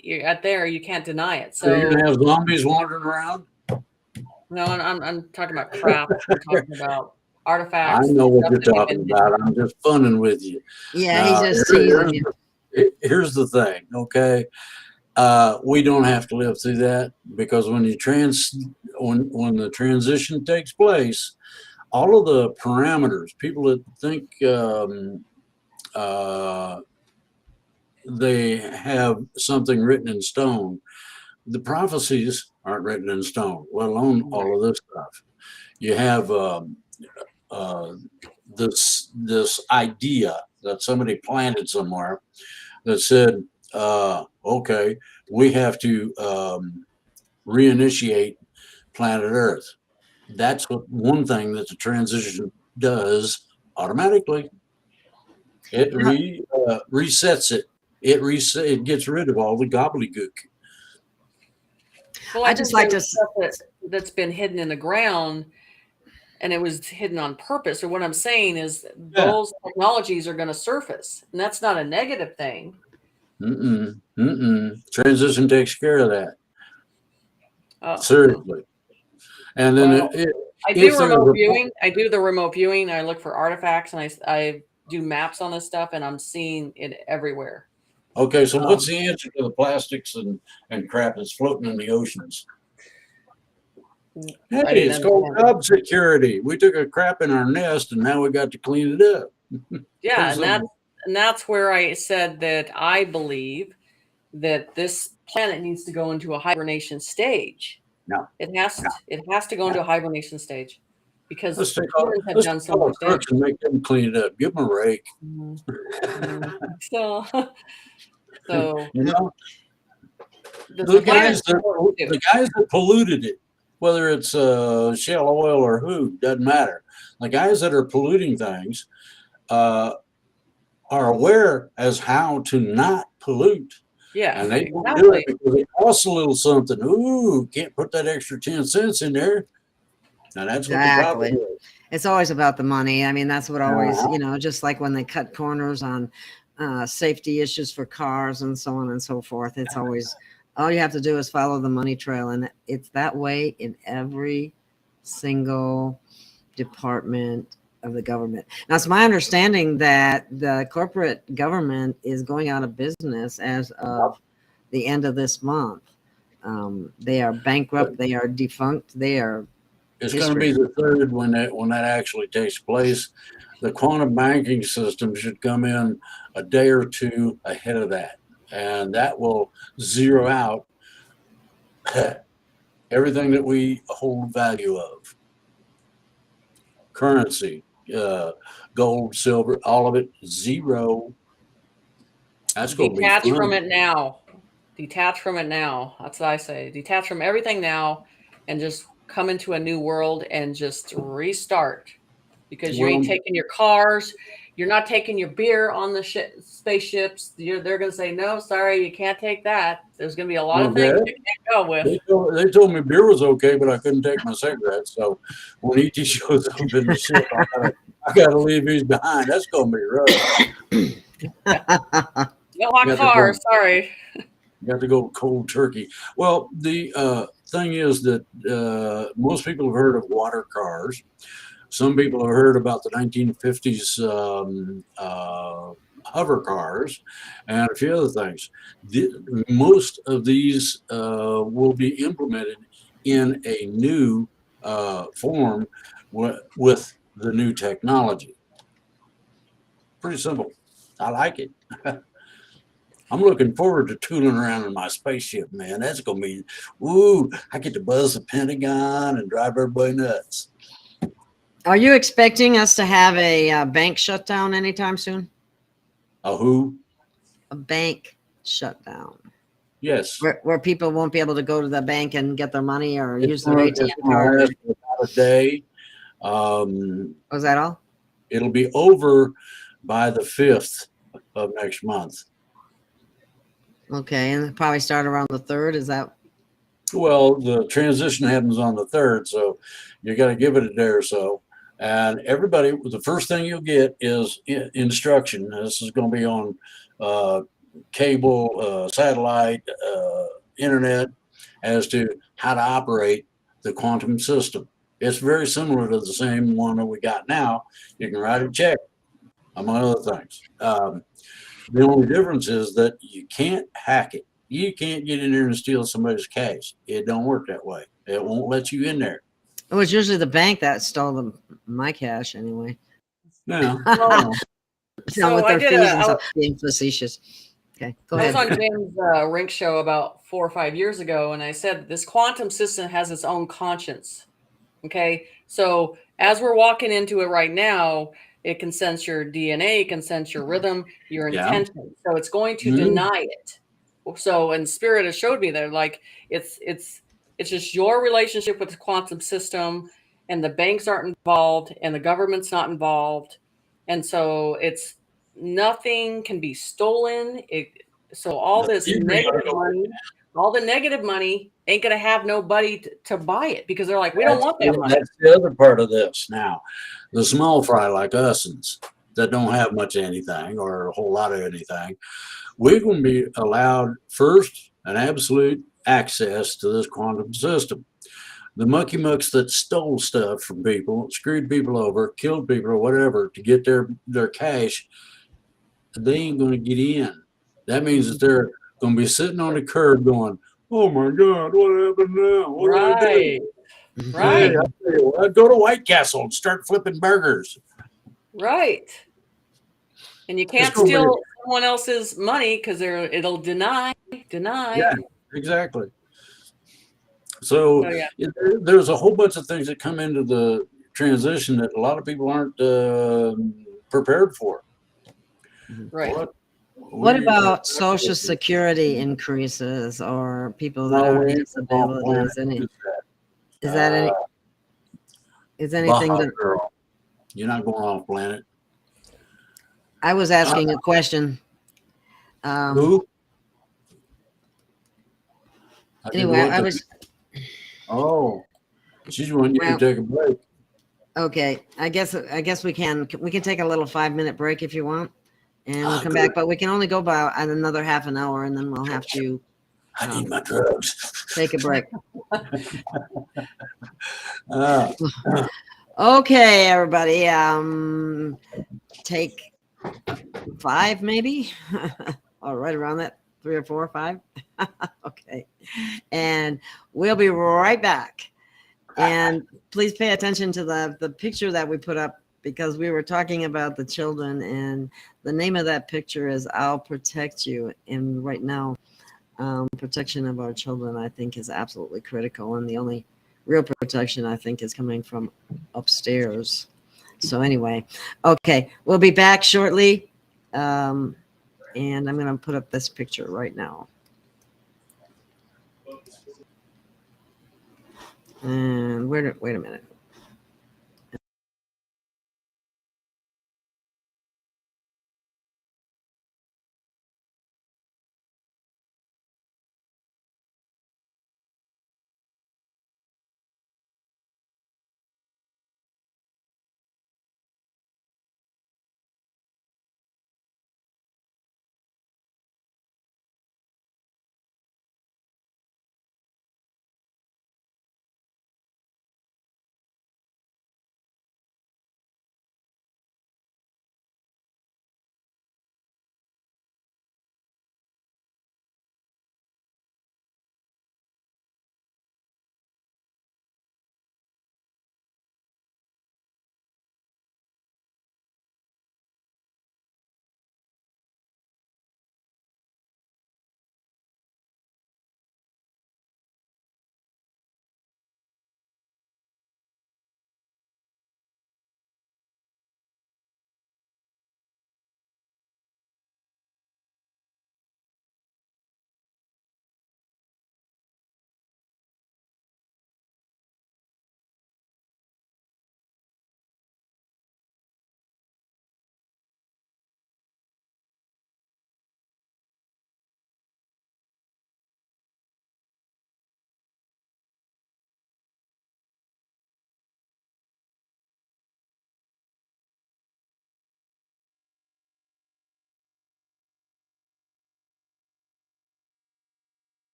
deny it. So you're going to have zombies wandering around? No, I'm talking about craft. I'm talking about artifacts. I know what you're talking about. I'm just funning with you. Yeah, he's just teasing you. Here's the thing, okay? We don't have to live through that because when the transition takes place, all of the parameters, people that think they have something written in stone, the prophecies aren't written in stone, let alone all of this stuff. You have this idea that somebody planted somewhere that said, okay, we have to reinitiate planet Earth. That's what one thing that the transition does automatically. It resets it. It gets rid of all the gobbledygook. Well, I I just think like to. there's stuff that's been hidden in the ground, and it was hidden on purpose. Or what I'm saying is those technologies are going to surface, and that's not a negative thing. Transition takes care of that. Oh. Seriously. And then Well, I do remote viewing. I do the remote viewing. I look for artifacts, and I do maps on this stuff, and I'm seeing it everywhere. Okay, so what's the answer to the plastics and crap that's floating in the oceans? Hey, it's called job security. We took a crap in our nest, and now we got to clean it up. Yeah, and that's where I said that I believe that this planet needs to go into a hibernation stage. No, it has to go into a hibernation stage because humans have done so much damage. And make them clean it up. Give them a rake. So you know, the guys that polluted it, whether it's shale oil or who, doesn't matter. The guys that are polluting things are aware as how to not pollute. Yeah, and they don't do it because it costs a little something. Ooh, can't put that extra 10 cents in there. Now that's what the problem is. It's always about the money. I mean, that's what always, you know, just like when they cut corners on safety issues for cars and so on and so forth. It's always, all you have to do is follow the money trail. And it's that way in every single department of the government. Now, it's my understanding that the corporate government is going out of business as of the end of this month. They are bankrupt. They are defunct. They are. It's going to be the third when that actually takes place. The quantum banking system should come in a day or two ahead of that, and that will zero out everything that we hold value of. Currency, gold, silver, all of it, zero. That's going to be detach from it now. Detach from it now. That's what I say. Detach from everything now and just come into a new world and just restart. Because you ain't taking your cars. You're not taking your beer on the spaceships. They're going to say, no, sorry, you can't take that. There's going to be a lot of things you can't go with. They told me beer was okay, but I couldn't take my cigarettes. So when ET shows up in the ship, I got to leave these behind. That's going to be rough. No hot car, sorry. You got to go cold turkey. Well, the thing is that most people have heard of water cars. Some people have heard about the 1950s hover cars and a few other things. Most of these will be implemented in a new form with the new technology. Pretty simple. I like it. I'm looking forward to tooling around in my spaceship, man. That's going to be, ooh, I get to buzz the Pentagon and drive everybody nuts. Are you expecting us to have a bank shutdown anytime soon? A who? A bank shutdown. Yes. Where people won't be able to go to the bank and get their money or use their ATM card. About a day. Was that all? It'll be over by the 5th of next month. Okay, and it'll probably start around the 3rd. Is that? Well, the transition happens on the 3rd, so you got to give it a day or so. And everybody, the first thing you'll get is instruction. This is going to be on cable, satellite, internet, as to how to operate the quantum system. It's very similar to the same one that we got now. You can write a check, among other things. The only difference is that you can't hack it. You can't get in there and steal somebody's cash. It don't work that way. It won't let you in there. It was usually the bank that stole my cash anyway. Yeah. Well, so with I their did fees a, and I, stuff being facetious. Okay, go I was ahead. on James Rink show about 4 or 5 years ago, and I said this quantum system has its own conscience. Okay, so as we're walking into it right now, it can sense your DNA, it can sense your rhythm, your Yeah. intention. So it's going to Mhm. deny it. So, and Spirit has showed me that, like, it's just your relationship with the quantum system, and the banks aren't involved, and the government's not involved, and so it's nothing can be stolen. So all this negative money, all the negative money ain't gonna have nobody to buy it, because they're like, we don't want that money. That's the other part of this. Now, the small fry like us's that don't have much of anything or a whole lot of anything, we're going to be allowed first an absolute access to this quantum system. The monkey mucks that stole stuff from people, screwed people over, killed people or whatever to get their cash, they ain't going to get in. That means that they're going to be sitting on the curb going, "Oh my God, what happened now? What do I do?" Right, Hey, right, I tell you what, go to White Castle and start flipping burgers. right. And you It's can't going to be, steal someone else's money because it'll deny. yeah, exactly. So So yeah, there's a whole bunch of things that come into the transition that a lot of people aren't prepared for. right. What We are about Social Security increases or people that no have way off planet disabilities? Any is that. is that any Uh, is anything Baja that girl, you're not going off planet. I was asking a question? Who? I did Anyway, what? I was Oh, she's wanting you to well. take a break. Okay, I guess we can take a little 5-minute break if you want, and we'll come Good. back. But we can only go about another half an hour, and then we'll have to I need my drugs. take a break. Uh, Okay, everybody. Take 5 maybe, or right around that 3 or 4 or 5. Okay, and we'll be right back. And please pay attention to the picture that we put up, because we were talking about the children, and the name of that picture is "I'll Protect You." And right now, protection of our children, I think, is absolutely critical, and the only real protection, I think, is coming from upstairs. So anyway, okay, we'll be back shortly, and I'm going to put up this picture right now. And wait a minute.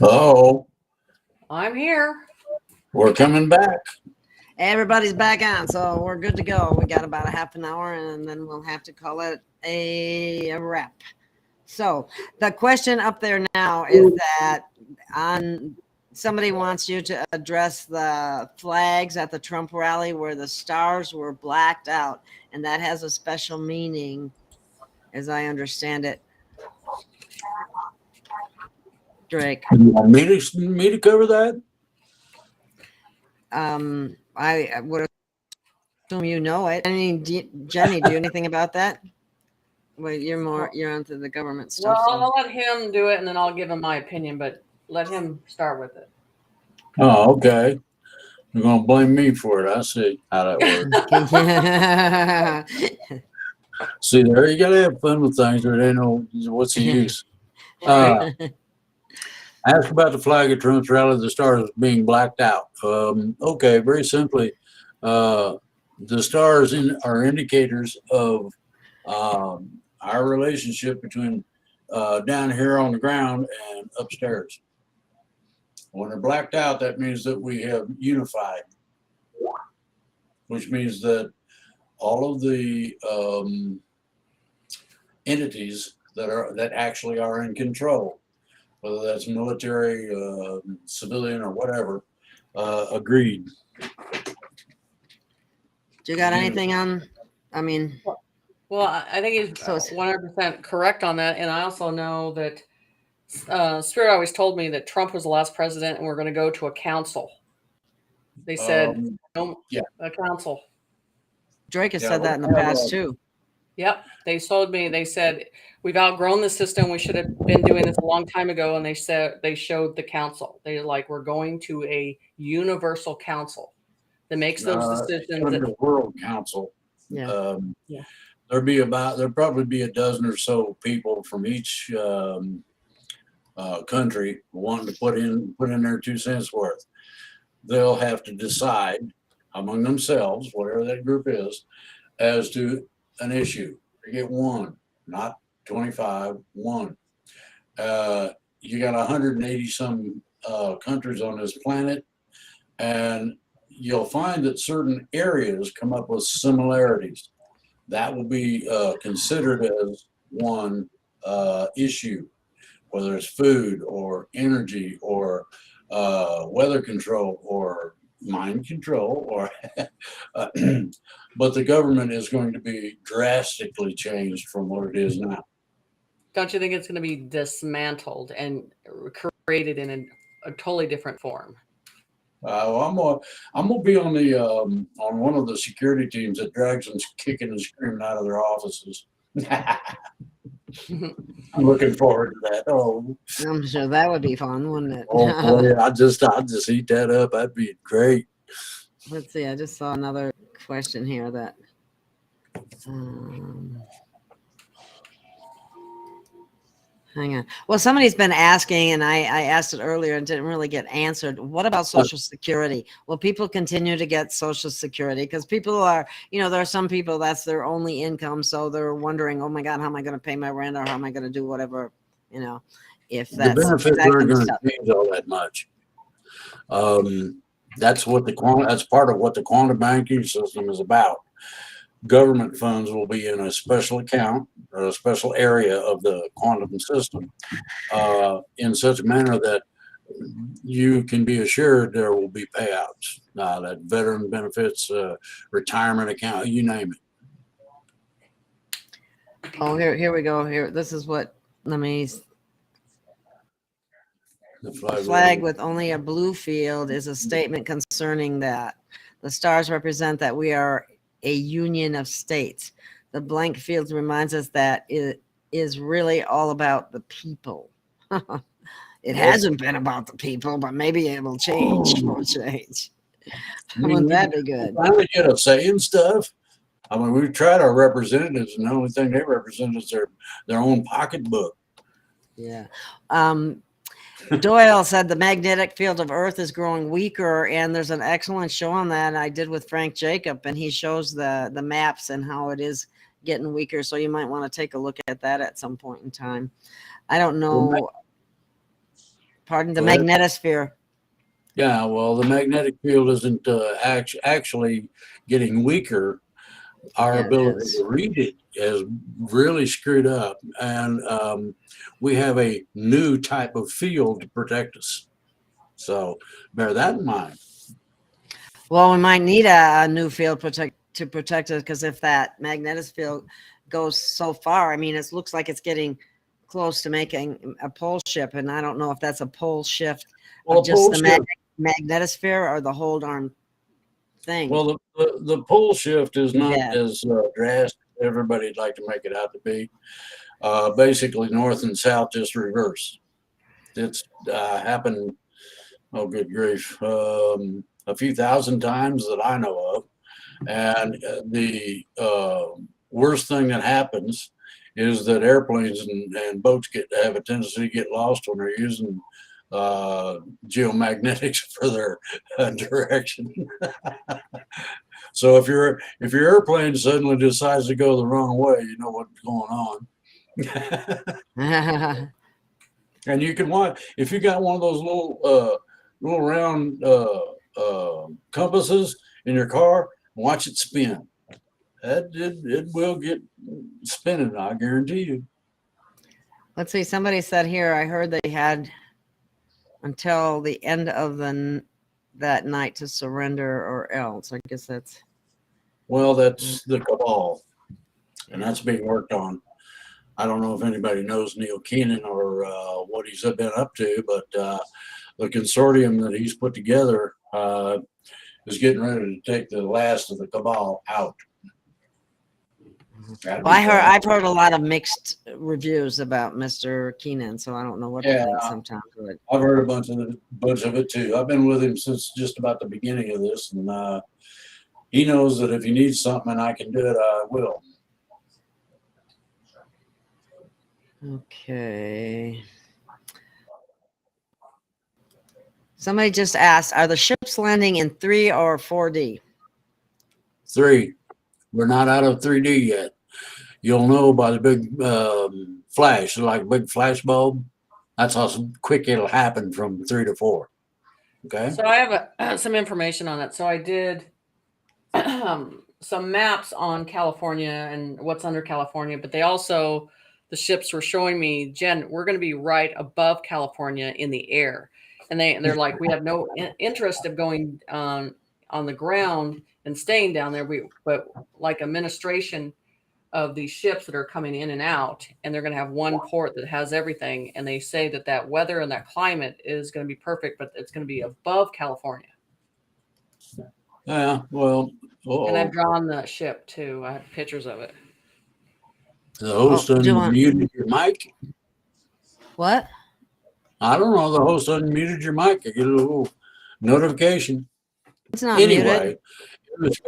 Oh, I'm here. we're coming back. Everybody's back on, so we're good to go. We got about a half an hour, and then we'll have to call it a wrap. So the question up there now is that somebody wants you to address the flags at the Trump rally where the stars were blacked out, and that has a special meaning, as I understand it. Drake. You want me to cover that? I would assume you know it. I mean, Jenny, do you know anything about that? Well, you're onto the government stuff. Well, I'll let him do it, and then I'll give him my opinion. But let him start with it. Oh, okay. You're gonna blame me for it. I see how that works. See, there you gotta have fun with things, or they know what's the use. Ask about the flag at Trump's rally, the stars being blacked out. Okay, very simply, the stars are indicators of our relationship between down here on the ground and upstairs. When they're blacked out, that means that we have unified, which means that all of the entities that actually are in control, whether that's military, civilian, or whatever, agreed. Do you got anything on? I mean, well, I think he's 100% correct on that, and I also know that Spirit always told me that Trump was the last president, and we're going to go to a council. They said, yeah, a council. Drake has said that in the past too. Yep, they told me. They said we've outgrown the system. We should have been doing this a long time ago. And they said they showed the council. They're like, we're going to a universal council that makes those decisions. The World Council. Yeah. Yeah. There'll probably be a dozen or so people from each country wanting to put in their 2 cents worth. They'll have to decide among themselves, whatever that group is, as to an issue. You get one, not 25, one. You got 180 some countries on this planet, and you'll find that certain areas come up with similarities. That will be considered as one issue, whether it's food or energy or weather control or mind control, or but the government is going to be drastically changed from what it is now. Don't you think it's going to be dismantled and created in a totally different form? Well, I'm gonna be on the on one of the security teams that drags them kicking and screaming out of their offices. I'm looking forward to that. Oh, I'm sure that would be fun, wouldn't it? oh boy, I'd just eat that up. That'd be great. Let's see. I just saw another question here that. Hang on. Well, somebody's been asking, and I asked it earlier and didn't really get answered. What about Social Security? Will people continue to get Social Security? Because people are, there are some people that's their only income, so they're wondering, oh my God, how am I going to pay my rent, or how am I going to do whatever, if that's the benefits aren't going to change all that much. That's part of what the quantum banking system is about. Government funds will be in a special account or a special area of the quantum system in such a manner that you can be assured there will be payouts, that veteran benefits, retirement account, you name it. Oh, here we go. Here, this is what, the flag with only a blue field is a statement concerning that. The stars represent that we are a union of states. The blank field reminds us that it is really all about the people. It hasn't been about the people, but maybe it will change. Wouldn't that be good? Finally get a say in stuff. I mean, we've tried our representatives, and the only thing they represent is their own pocketbook. Yeah. Doyle said the magnetic field of Earth is growing weaker, and there's an excellent show on that I did with Frank Jacob, and he shows the maps and how it is getting weaker. So you might want to take a look at that at some point in time. I don't know. Pardon, the Go ahead. magnetosphere. Yeah, well, the magnetic field isn't actually getting weaker. Our Yeah, it ability is. to read it is really screwed up, and we have a new type of field to protect us. So bear that in mind. Well, we might need a new field to protect us, because if that magnetic field goes so far, I mean, it looks like it's getting close to making a pole shift, and I don't know if that's a pole shift Well, of a just pole the shift. magnetosphere or the whole darn thing. Well, the pole shift is not Yeah. as drastic as everybody'd like to make it out to be. Basically, north and south just reverse. It's happened, oh, good grief, a few thousand times that I know of. And the worst thing that happens is that airplanes and boats have a tendency to get lost when they're using geomagnetics for their direction. So if your airplane suddenly decides to go the wrong way, you know what's going on. And you can watch, if you got one of those little round compasses in your car, watch it spin. It will get spinning, I guarantee you. Let's see. Somebody said here, I heard they had until the end of that night to surrender, or else. I guess that's. Well, that's the cabal, and that's being worked on. I don't know if anybody knows Neil Keenan or what he's been up to, but the consortium that he's put together is getting ready to take the last of the cabal out. Well, I've heard a lot of mixed reviews about Mr. Keenan, so I don't know what to think sometimes. But I've heard a bunch of it too. I've been with him since just about the beginning of this, and he knows that if he needs something and I can do it, I will. okay. Somebody just asked, are the ships landing in 3 or 4D? 3. We're not out of 3D yet. You'll know by the big flash, like a big flash bulb. That's how quick it'll happen from 3 to 4. Okay. So I have some information on it. So I did some maps on California and what's under California, but they also, the ships were showing me, Jen, we're going to be right above California in the air. And they're like, we have no interest of going on the ground and staying down there. But like administration of these ships that are coming in and out, and they're going to have one port that has everything. And they say that weather and that climate is going to be perfect, but it's going to be above California. Yeah. Well. And I've drawn the ship too. I have pictures of it. The host unmuted your mic. What? I don't know. The host unmuted your mic. I get a little notification. It's not Anyway, muted.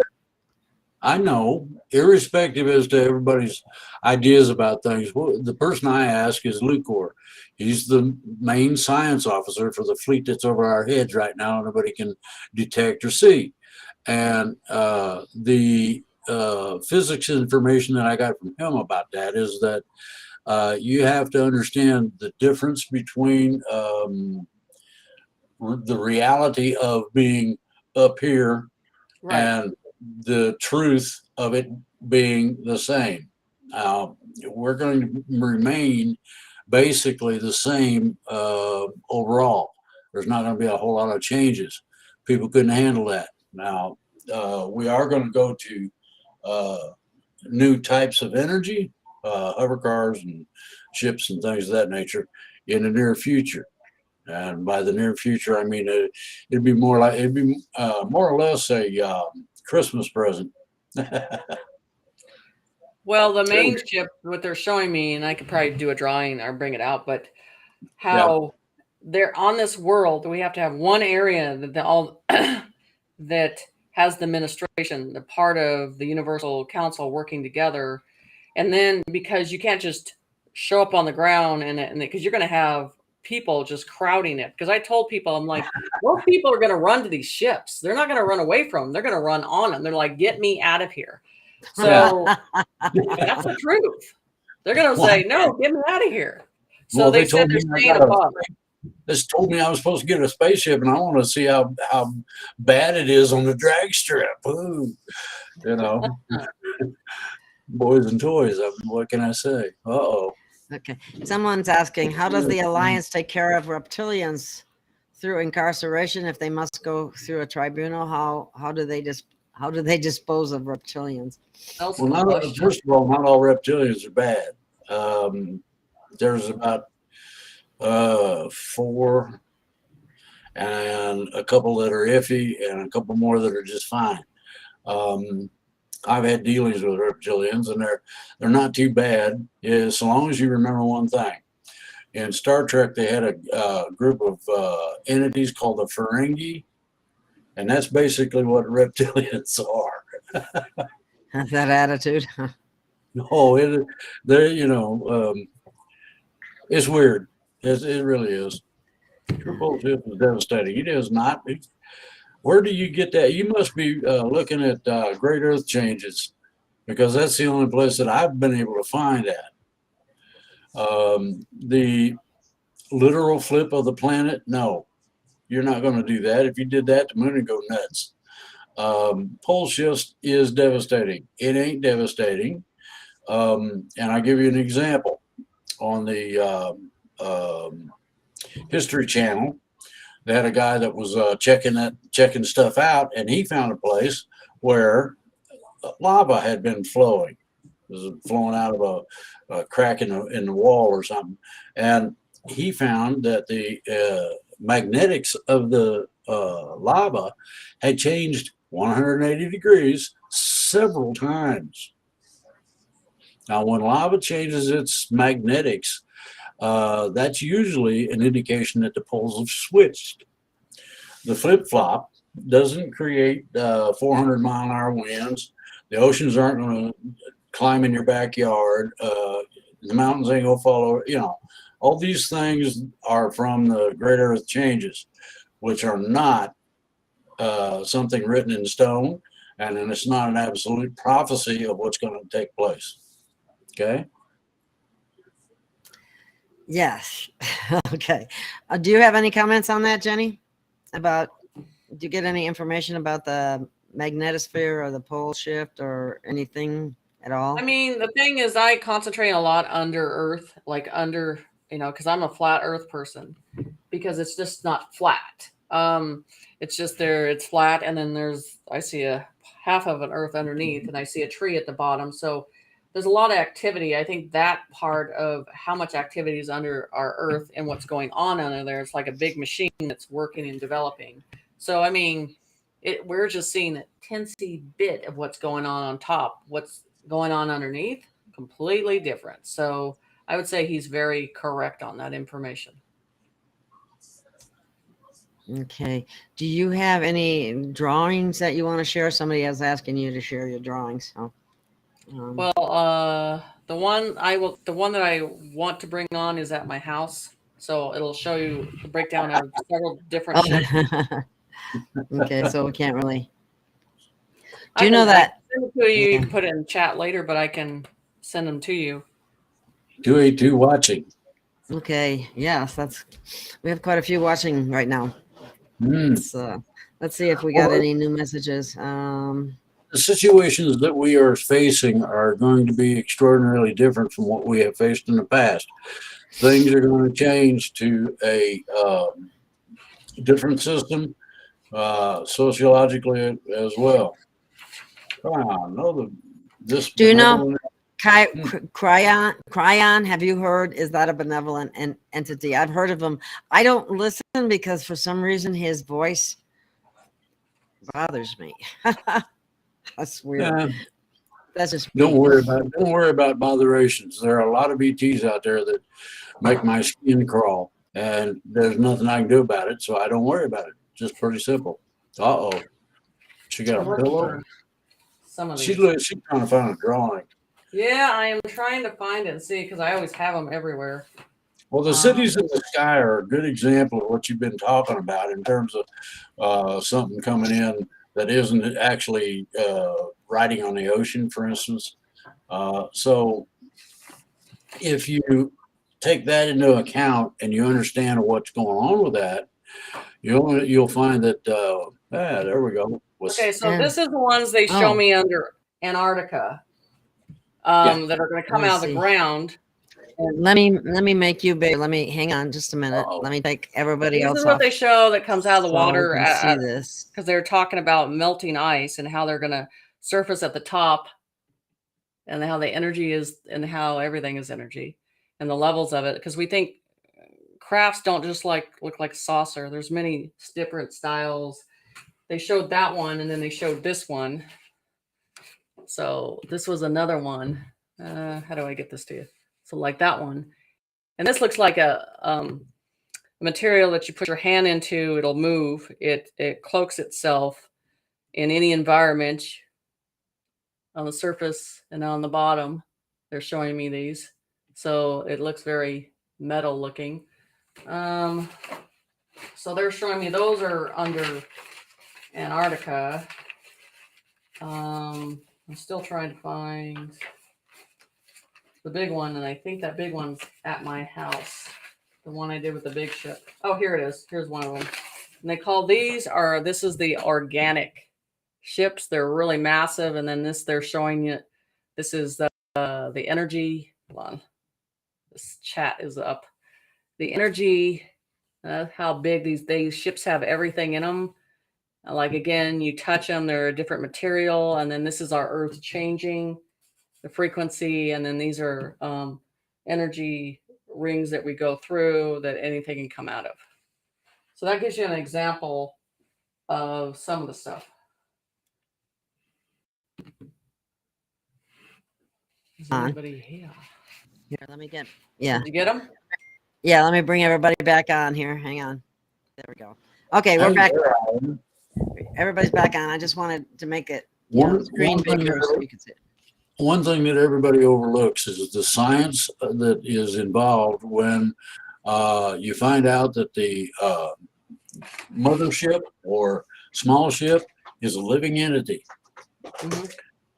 I know, irrespective as to everybody's ideas about things, the person I ask is Lucor. He's the main science officer for the fleet that's over our heads right now. Nobody can detect or see. And the physics information that I got from him about that is that you have to understand the difference between the reality of being up here and the truth of it being the same. We're going to remain basically the same overall. There's not going to be a whole lot of changes. People couldn't handle that. Now, we are going to go to new types of energy, hover cars and ships and things of that nature in the near future. And by the near future, I mean it'd be more or less a Christmas present. Well, the main ship, what they're showing me, and I could probably do a drawing or bring it out, but how they're on this world, we have to have one area that has the administration, the part of the Universal Council working together. And then because you can't just show up on the ground and because you're going to have people just crowding it. Because I told people, I'm like, most people are going to run to these ships. They're not going to run away from them. They're going to run on them. They're like, get me out of here. So that's the truth. They're going to say, no, get me out of here. So Well, they they said told they're me I staying got above. this told me I was supposed to get a spaceship, and I want to see how bad it is on the drag strip. Ooh, you know, boys and toys. What can I say? Uh-oh. Okay. Someone's asking, how does the Alliance take care of reptilians through incarceration if they must go through a tribunal? How do they dispose of reptilians? That's Well, a not, question. first of all, not all reptilians are bad. There's about 4 and a couple that are iffy and a couple more that are just fine. I've had dealings with reptilians, and they're not too bad, as long as you remember one thing. In Star Trek, they had a group of entities called the Ferengi, and that's basically what reptilians are. That attitude. No, it's weird. It really is. Triple Fifth is devastating. It is not. Where do you get that? You must be looking at Great Earth Changes, because that's the only place that I've been able to find that. The literal flip of the planet, no, you're not going to do that. If you did that, the moon would go nuts. Pole shifts is devastating. It ain't devastating. And I'll give you an example. On the History Channel, they had a guy that was checking stuff out, and he found a place where lava had been flowing. It was flowing out of a crack in the wall or something, and he found that the magnetics of the lava had changed 180 degrees several times. Now, when lava changes its magnetics, that's usually an indication that the poles have switched. The flip-flop doesn't create 400-mile-an-hour winds. The oceans aren't going to climb in your backyard. The mountains ain't going to follow. All these things are from the Great Earth Changes, which are not something written in stone, and then it's not an absolute prophecy of what's going to take place. Okay? Yes. Okay. Do you have any comments on that, Jenny? Do you get any information about the magnetosphere or the pole shift or anything at all? I mean, the thing is, I concentrate a lot under Earth, like under, because I'm a flat Earth person, because it's just not flat. It's just it's flat, and then I see a half of an Earth underneath, and I see a tree at the bottom. So there's a lot of activity. I think that part of how much activity is under our Earth and what's going on under there, it's like a big machine that's working and developing. So, I mean, we're just seeing a teensy bit of what's going on top. What's going on underneath, completely different. So I would say he's very correct on that information. Okay. Do you have any drawings that you want to share? Somebody is asking you to share your drawings. So, well, the one that I want to bring on is at my house. So it'll show you the breakdown of several different ships. Okay, so we can't really. Do you know that? I can send it to you. You can put it in chat later, but I can send them to you. 282 watching. Okay. Yes, we have quite a few watching right now. Let's see if we got any new messages. The situations that we are facing are going to be extraordinarily different from what we have faced in the past. Things are going to change to a different system, sociologically as well. Do you know Cryon? Have you heard? Is that a benevolent entity? I've heard of him. I don't listen because for some reason his voice bothers me. That's weird. Yeah. That's just don't worry about botherations. There are a lot of ETs out there that make my skin crawl, and there's nothing I can do about it, so I don't worry about it. Just pretty simple. Uh-oh. She got a pillow. Some of these. She's trying to find a drawing. Yeah, I am trying to find it and see, because I always have them everywhere. Well, the cities in the sky are a good example of what you've been talking about in terms of something coming in that isn't actually riding on the ocean, for instance. So if you take that into account and you understand what's going on with that, you'll find that there we go. Okay, so And- this is the ones they show Oh. me under Antarctica Yeah. that are going to come Let me out of the see. ground. Let me make you big. Let me hang on just a minute. Uh-oh. Let me take everybody This else is what off they show that comes out of the so water we can see this. because they're talking about melting ice and how they're going to surface at the top and how the energy is and how everything is energy and the levels of it. Because we think crafts don't just look like a saucer. There's many different styles. They showed that one and then they showed this one. So this was another one. How do I get this to you? So like that one. And this looks like a material that you put your hand into, it'll move. It cloaks itself in any environment on the surface and on the bottom. They're showing me these. So it looks very metal looking. So they're showing me those are under Antarctica. I'm still trying to find the big one, and I think that big one's at my house. The one I did with the big ship. Oh, here it is. Here's one of them. And they call this is the organic ships. They're really massive. And then they're showing you, this is the energy. Hold on. This chat is up. The energy, how big these ships have everything in them. Like, again, you touch them, they're a different material. And then this is our Earth changing the frequency. And then these are energy rings that we go through that anything can come out of. So that gives you an example of some of the stuff. Is anybody here? Here, let me get. Yeah, Did you get them? yeah. Let me bring everybody back on here. Hang on. There we go. Okay, we're back. Everybody's back on. I just wanted to make it screen bigger so you can see it. One thing that everybody overlooks is the science that is involved when you find out that the mothership or small ship is a living entity. Mm-hmm.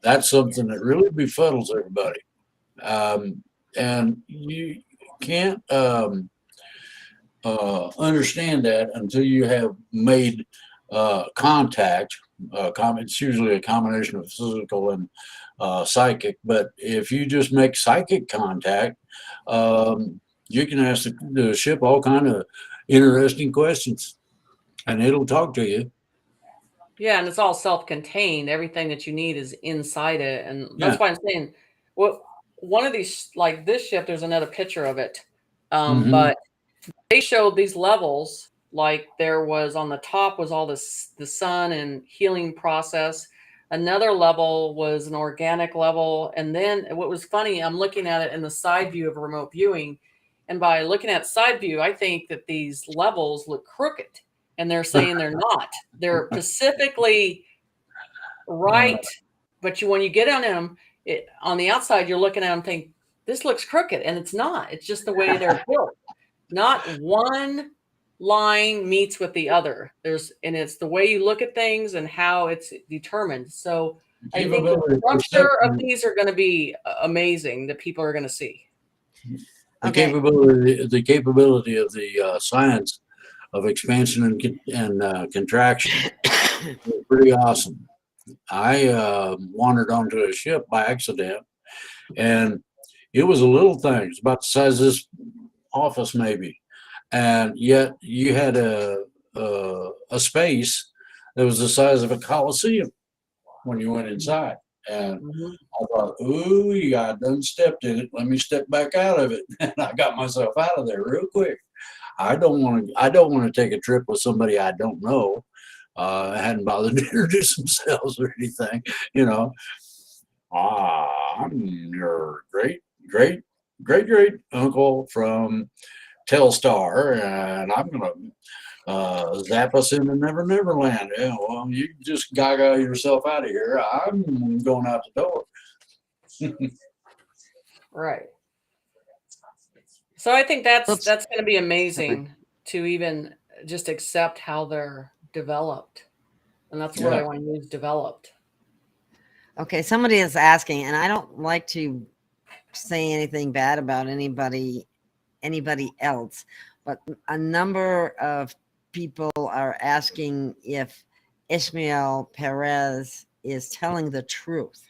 That's something that really befuddles everybody. And you can't understand that until you have made contact. It's usually a combination of physical and psychic, but if you just make psychic contact, you can ask the ship all kind of interesting questions and it'll talk to you. Yeah, and it's all self-contained. Everything that you need is inside it, and that's why I'm saying, one of these, like this ship, there's another picture of it, but they showed these levels. Like there was on the top was all this the sun and healing process. Another level was an organic level, and then what was funny, I'm looking at it in the side view of remote viewing, and by looking at side view, I think that these levels look crooked. And they're saying they're not. They're specifically right. But when you get on them, on the outside, you're looking at them thinking, this looks crooked. And it's not. It's just the way they're built. Not one line meets with the other. And it's the way you look at things and how it's determined. So I think the structure of these are going to be amazing that people are going to see. The capability of the science of expansion and contraction is pretty awesome. I wandered onto a ship by accident, and it was a little thing. It's about the size of this office, maybe, and yet you had a space that was the size of a coliseum when you went inside. And I thought, ooh, I done stepped in it. Let me step back out of it, and I got myself out of there real quick. I don't want to take a trip with somebody I don't know. I hadn't bothered to introduce themselves or anything, you know. I'm your great uncle from Telstar, and I'm gonna zap us into Never Land. Yeah, well, you just gaga yourself out of here. I'm going out the door. Right. So I think that's going to be amazing to even just accept how they're developed. And that's what I want to use, developed. Okay, somebody is asking, and I don't like to say anything bad about anybody else, but a number of people are asking if Ishmael Perez is telling the truth.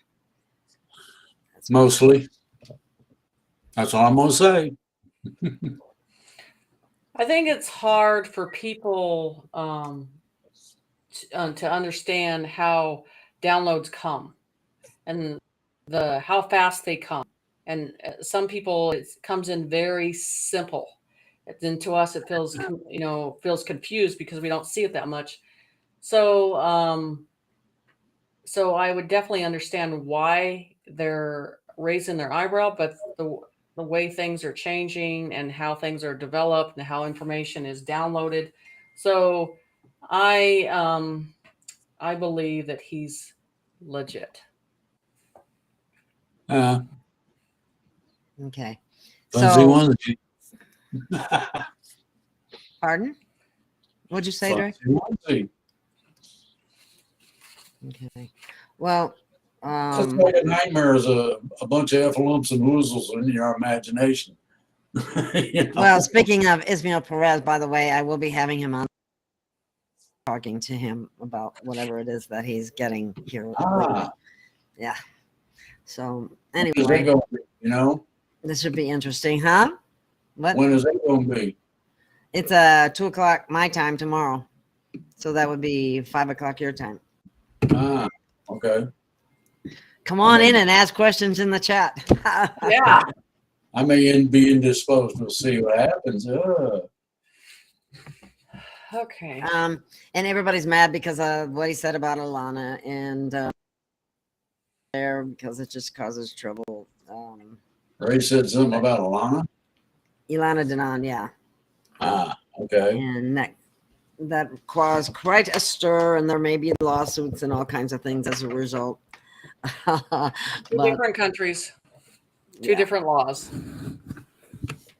Mostly. That's all I'm going to say. I think it's hard for people to understand how downloads come and how fast they come. And some people, it comes in very simple. Then to us, it feels feels confused because we don't see it that much. So so I would definitely understand why they're raising their eyebrow, but the way things are changing and how things are developed and how information is downloaded. So I believe that he's legit. Okay. Fuzzy So, onesie. pardon? What'd you say, Drake? Fuzzy onesie. Okay. Well, That's like a nightmare is a bunch of efflumps and woozles in your imagination. You know? well, speaking of Ismael Perez, by the way, I will be having him on, talking to him about whatever it is that he's getting here. Yeah. So When is anyway, it going to be, you know? this should be interesting, huh? What? When is it going to be? It's 2:00 my time tomorrow, so that would be 5:00 your time. Okay. Come on in and ask questions in the chat. Yeah. I may be indisposed. We'll see what happens. Okay. And everybody's mad because of what he said about Alana, and there because it just causes trouble. Ray said something about Alana. Ilana Denon, yeah. Okay. And that caused quite a stir, and there may be lawsuits and all kinds of things as a result. Two different countries, two different laws.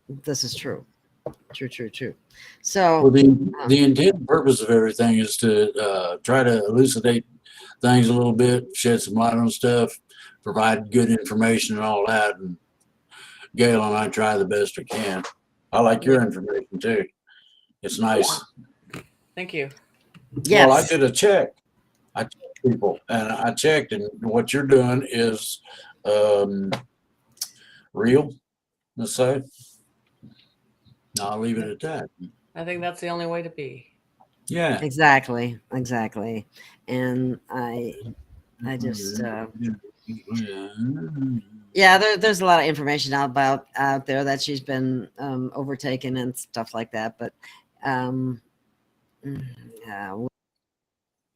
This is true. True. So, well, the intent and purpose of everything is to try to elucidate things a little bit, shed some light on stuff, provide good information and all that. And Gail and I try the best we can. I like your information too. It's nice. Thank you. yes. Well, I did a check. I checked people, and I checked, and what you're doing is real. Let's say. I'll leave it at that. I think that's the only way to be. Yeah. Exactly. And I just there's a lot of information out there that she's been overtaken and stuff like that, but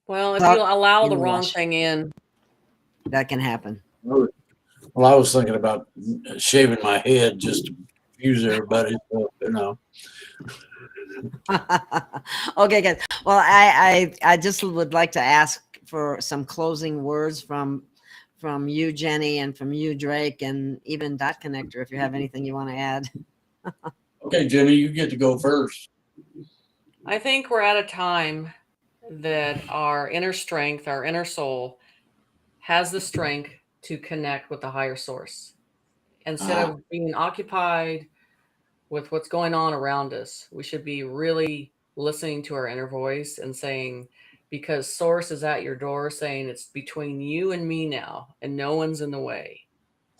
well, if you allow the wrong thing in, that can happen. Well, I was thinking about shaving my head just to confuse everybody, so, you know. Okay, guys. Well, I just would like to ask for some closing words from you, Jenny, and from you, Drake, and even Dot Connector, if you have anything you want to add. Okay, Jenny, you get to go first. I think we're at a time that our inner strength, our inner soul, has the strength to connect with the higher source. Instead of being occupied with what's going on around us, we should be really listening to our inner voice and saying, because source is at your door saying it's between you and me now, and no one's in the way.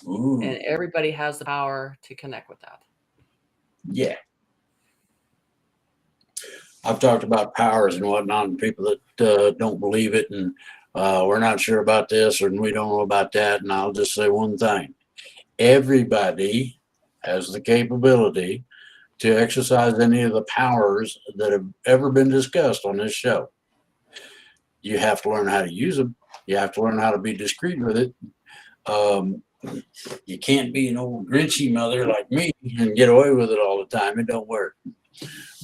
Ooh. And everybody has the power to connect with that. Yeah. I've talked about powers and whatnot, and people that don't believe it, and we're not sure about this, or we don't know about that. And I'll just say one thing. Everybody has the capability to exercise any of the powers that have ever been discussed on this show. You have to learn how to use them. You have to learn how to be discreet with it. You can't be an old grinchy mother like me and get away with it all the time. It don't work.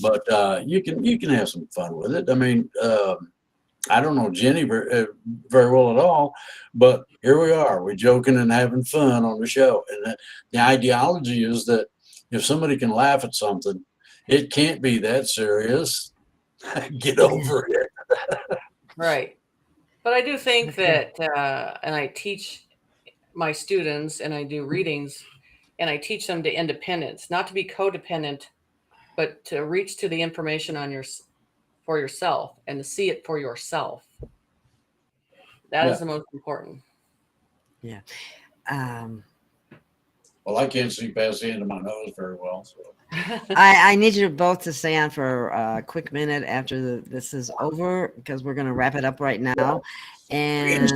But you can have some fun with it. I mean, I don't know Jenny very well at all, but here we are. We're joking and having fun on the show. And the ideology is that if somebody can laugh at something, it can't be that serious. Get over it. Right. But I do think that, and I teach my students and I do readings and I teach them to independence, not to be codependent, but to reach to the information on for yourself and to see it for yourself. That Yeah. is the most important. Yeah. Well, I can't see past the end of my nose very well. So. I need you both to stay on for a quick minute after this is over because we're going to wrap it up right now. And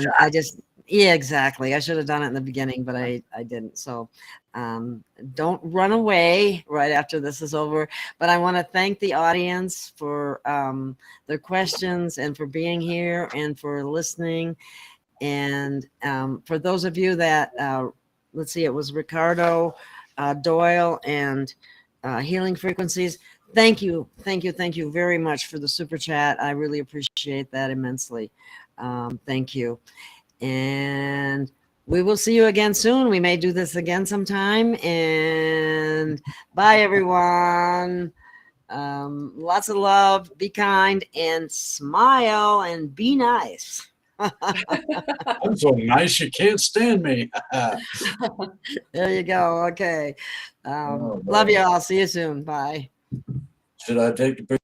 yeah, exactly. I should have done it in the beginning, but I didn't. So don't run away right after this is over. But I want to thank the audience for their questions and for being here and for listening. And for those of you that, let's see, it was Ricardo, Doyle, and Healing Frequencies. Thank you very much for the super chat. I really appreciate that immensely. Thank you. And we will see you again soon. We may do this again sometime. And bye, everyone. Lots of love. Be kind and smile and be nice. I'm so nice you can't stand me. There you go. Okay. Oh, Love you all. See you soon. Bye. should I take the picture?